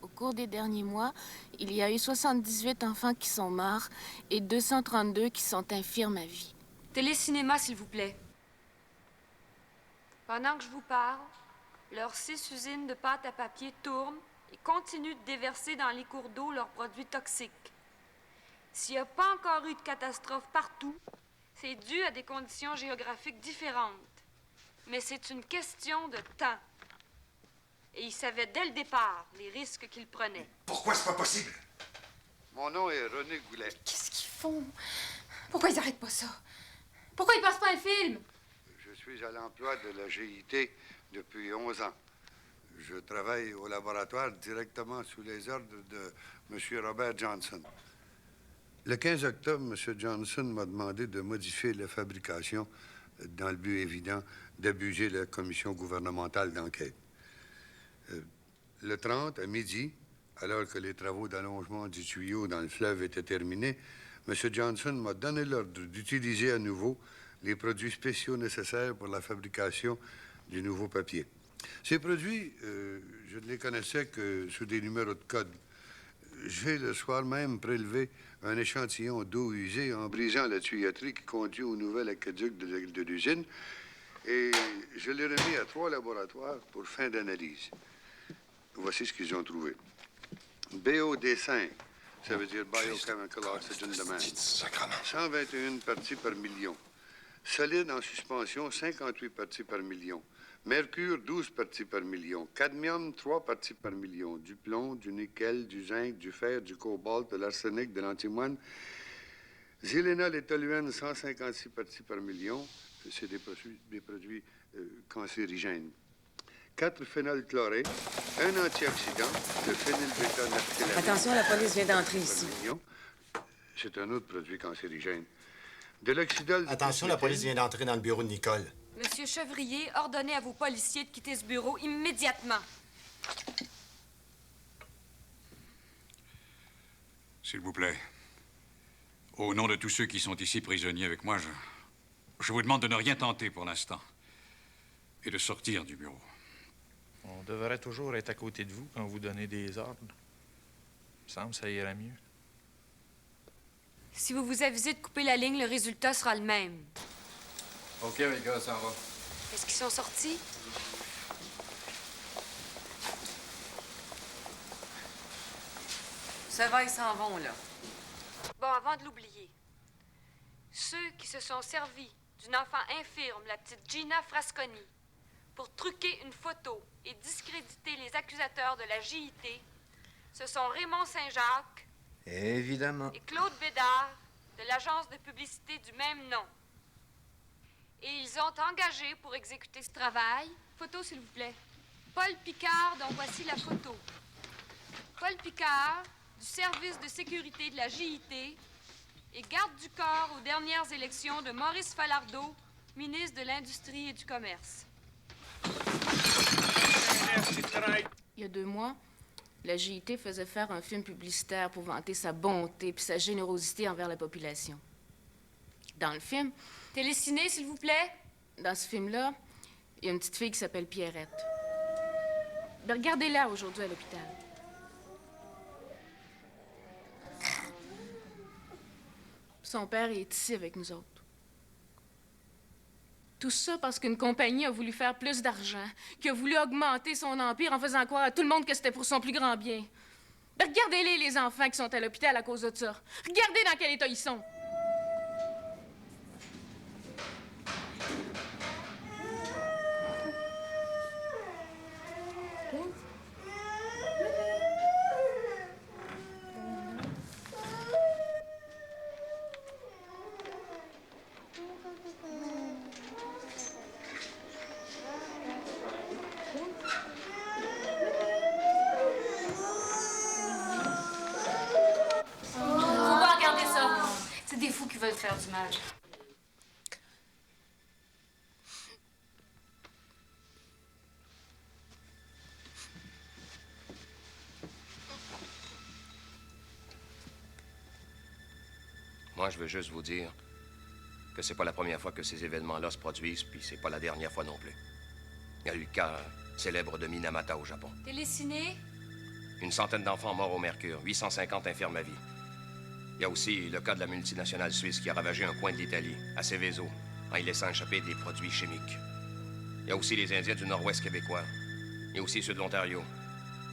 Au cours des derniers mois, il y a eu 78 enfants qui sont morts et 232 qui sont infirmes à vie. Télécinéma, s'il vous plaît. Pendant que je vous parle, leurs 6 usines de pâte à papier tournent et continuent de déverser dans les cours d'eau leurs produits toxiques. S'il n'y a pas encore eu de catastrophe partout, c'est dû à des conditions géographiques différentes. Mais c'est une question de temps. Et ils savaient dès le départ les risques qu'ils prenaient. Pourquoi c'est pas possible? Mon nom est René Goulet. Qu'est-ce qu'ils font? Pourquoi ils arrêtent pas ça? Pourquoi ils passent pas un film? Je suis à l'emploi de la GIT depuis 11 ans. Je travaille au laboratoire directement sous les ordres de M. Robert Johnson. Le 15 octobre, M. Johnson m'a demandé de modifier la fabrication dans le but évident d'abuser la commission gouvernementale d'enquête. Le 30, à midi, alors que les travaux d'allongement du tuyau dans le fleuve étaient terminés, M. Johnson m'a donné l'ordre d'utiliser à nouveau les produits spéciaux nécessaires pour la fabrication du nouveau papier. Ces produits, je ne les connaissais que sous des numéros de code. J'ai le soir même prélevé un échantillon d'eau usée en brisant la tuyauterie qui conduit au nouvel aqueduc de l'usine et je l'ai remis à 3 laboratoires pour fin d'analyse. Voici ce qu'ils ont trouvé. BOD5, ça veut dire Biochemical Oxygen Demand. 121 parties par million. Solide en suspension, 58 parties par million. Mercure, 12 parties par million. Cadmium, 3 parties par million. Du plomb, du nickel, du zinc, du fer, du cobalt, de l'arsenic, de l'antimoine. Zélénol et toluène, 156 parties par million. C'est des produits cancérigènes. 4 phénolchlorés, un antioxydant, le phénylbêta-naftalamine. Attention, la police vient d'entrer ici. C'est un autre produit cancérigène. De l'oxydol... Attention, la police vient d'entrer dans le bureau de Nicole. Monsieur Chevrier, ordonnez à vos policiers de quitter ce bureau immédiatement. S'il vous plaît, au nom de tous ceux qui sont ici prisonniers avec moi, je vous demande de ne rien tenter pour l'instant et de sortir du bureau. On devrait toujours être à côté de vous quand vous donnez des ordres. Il me semble que ça irait mieux. Si vous vous avisez de couper la ligne, le résultat sera le même. OK, les gars, ça va. Est-ce qu'ils sont sortis? Ça va, ils s'en vont, là. Bon, avant de l'oublier, ceux qui se sont servis d'une enfant infirme, la petite Gina Frasconi, pour truquer une photo et discréditer les accusateurs de la JIT, ce sont Raymond Saint-Jacques Évidemment. et Claude Bédard de l'agence de publicité du même nom. Et ils ont engagé pour exécuter ce travail, photo s'il vous plaît, Paul Picard, dont voici la photo. Paul Picard, du service de sécurité de la JIT et garde du corps aux dernières élections de Maurice Falardeau, ministre de l'Industrie et du Commerce. Il y a 2 mois, la JIT faisait faire un film publicitaire pour vanter sa bonté et sa générosité envers la population. Dans le film... Téléciné, s'il vous plaît. Dans ce film-là, il y a une petite fille qui s'appelle Pierrette. Ben, regardez-la aujourd'hui à l'hôpital. Son père est ici avec nous autres. Tout ça parce qu'une compagnie a voulu faire plus d'argent, qui a voulu augmenter son empire en faisant croire à tout le monde que c'était pour son plus grand bien. Ben, regardez-les, les enfants qui sont à l'hôpital à cause de ça. Regardez dans quel état ils sont. C'est des fous qui veulent faire du mal. Moi, je veux juste vous dire que c'est pas la première fois que ces événements-là se produisent, puis c'est pas la dernière fois non plus. Il y a eu le cas célèbre de Minamata au Japon. Téléciné? Une centaine d'enfants morts au mercure, 850 infirmes à vie. Il y a aussi le cas de la multinationale suisse qui a ravagé un coin de l'Italie, à Seveso, en y laissant échapper des produits chimiques. Il y a aussi les Indiens du nord-ouest québécois. Il y a aussi ceux de l'Ontario.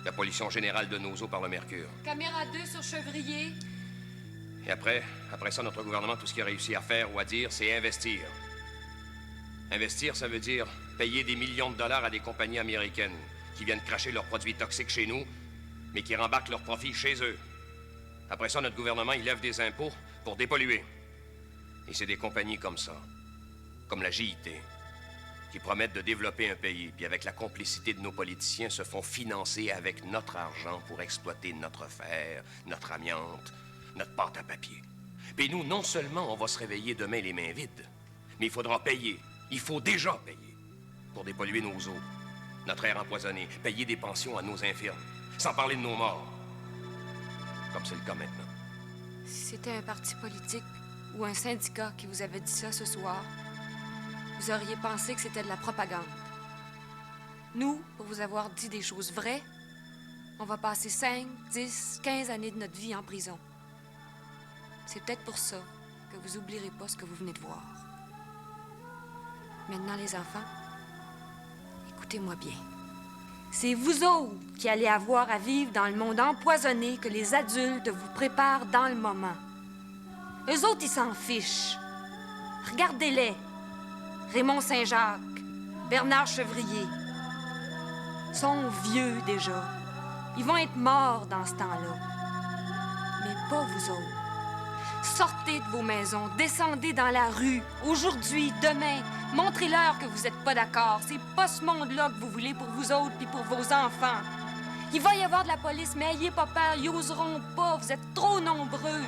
La pollution générale de nos eaux par le mercure. Caméra 2 sur Chevrier. Et après ça, notre gouvernement, tout ce qu'il a réussi à faire ou à dire, c'est investir. Investir, ça veut dire payer des millions de dollars à des compagnies américaines qui viennent cracher leurs produits toxiques chez nous, mais qui rembarquent leurs profits chez eux. Après ça, notre gouvernement, il lève des impôts pour dépolluer. Et c'est des compagnies comme ça, comme la JIT, qui promettent de développer un pays, puis avec la complicité de nos politiciens, se font financer avec notre argent pour exploiter notre fer, notre amiante, notre pâte à papier. Puis nous, non seulement on va se réveiller demain les mains vides, mais il faudra payer, il faut déjà payer, pour dépolluer nos eaux, notre air empoisonné, payer des pensions à nos infirmes, sans parler de nos morts. Comme c'est le cas maintenant. Si c'était un parti politique ou un syndicat qui vous avait dit ça ce soir, vous auriez pensé que c'était de la propagande. Nous, pour vous avoir dit des choses vraies, on va passer 5, 10, 15 années de notre vie en prison. C'est peut-être pour ça que vous oublierez pas ce que vous venez de voir. Maintenant, les enfants, écoutez-moi bien. C'est vous autres qui allez avoir à vivre dans le monde empoisonné que les adultes vous préparent dans le moment. Eux autres, ils s'en fichent. Regardez-les. Raymond Saint-Jacques, Bernard Chevrier. Ils sont vieux déjà. Ils vont être morts dans ce temps-là. Mais pas vous autres. Sortez de vos maisons, descendez dans la rue, aujourd'hui, demain. Montrez-leur que vous n'êtes pas d'accord. C'est pas ce monde-là que vous voulez pour vous autres puis pour vos enfants. Il va y avoir de la police, mais ayez pas peur, ils oseront pas. Vous êtes trop nombreux.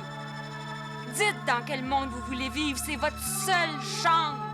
Dites dans quel monde vous voulez vivre, c'est votre seule chance.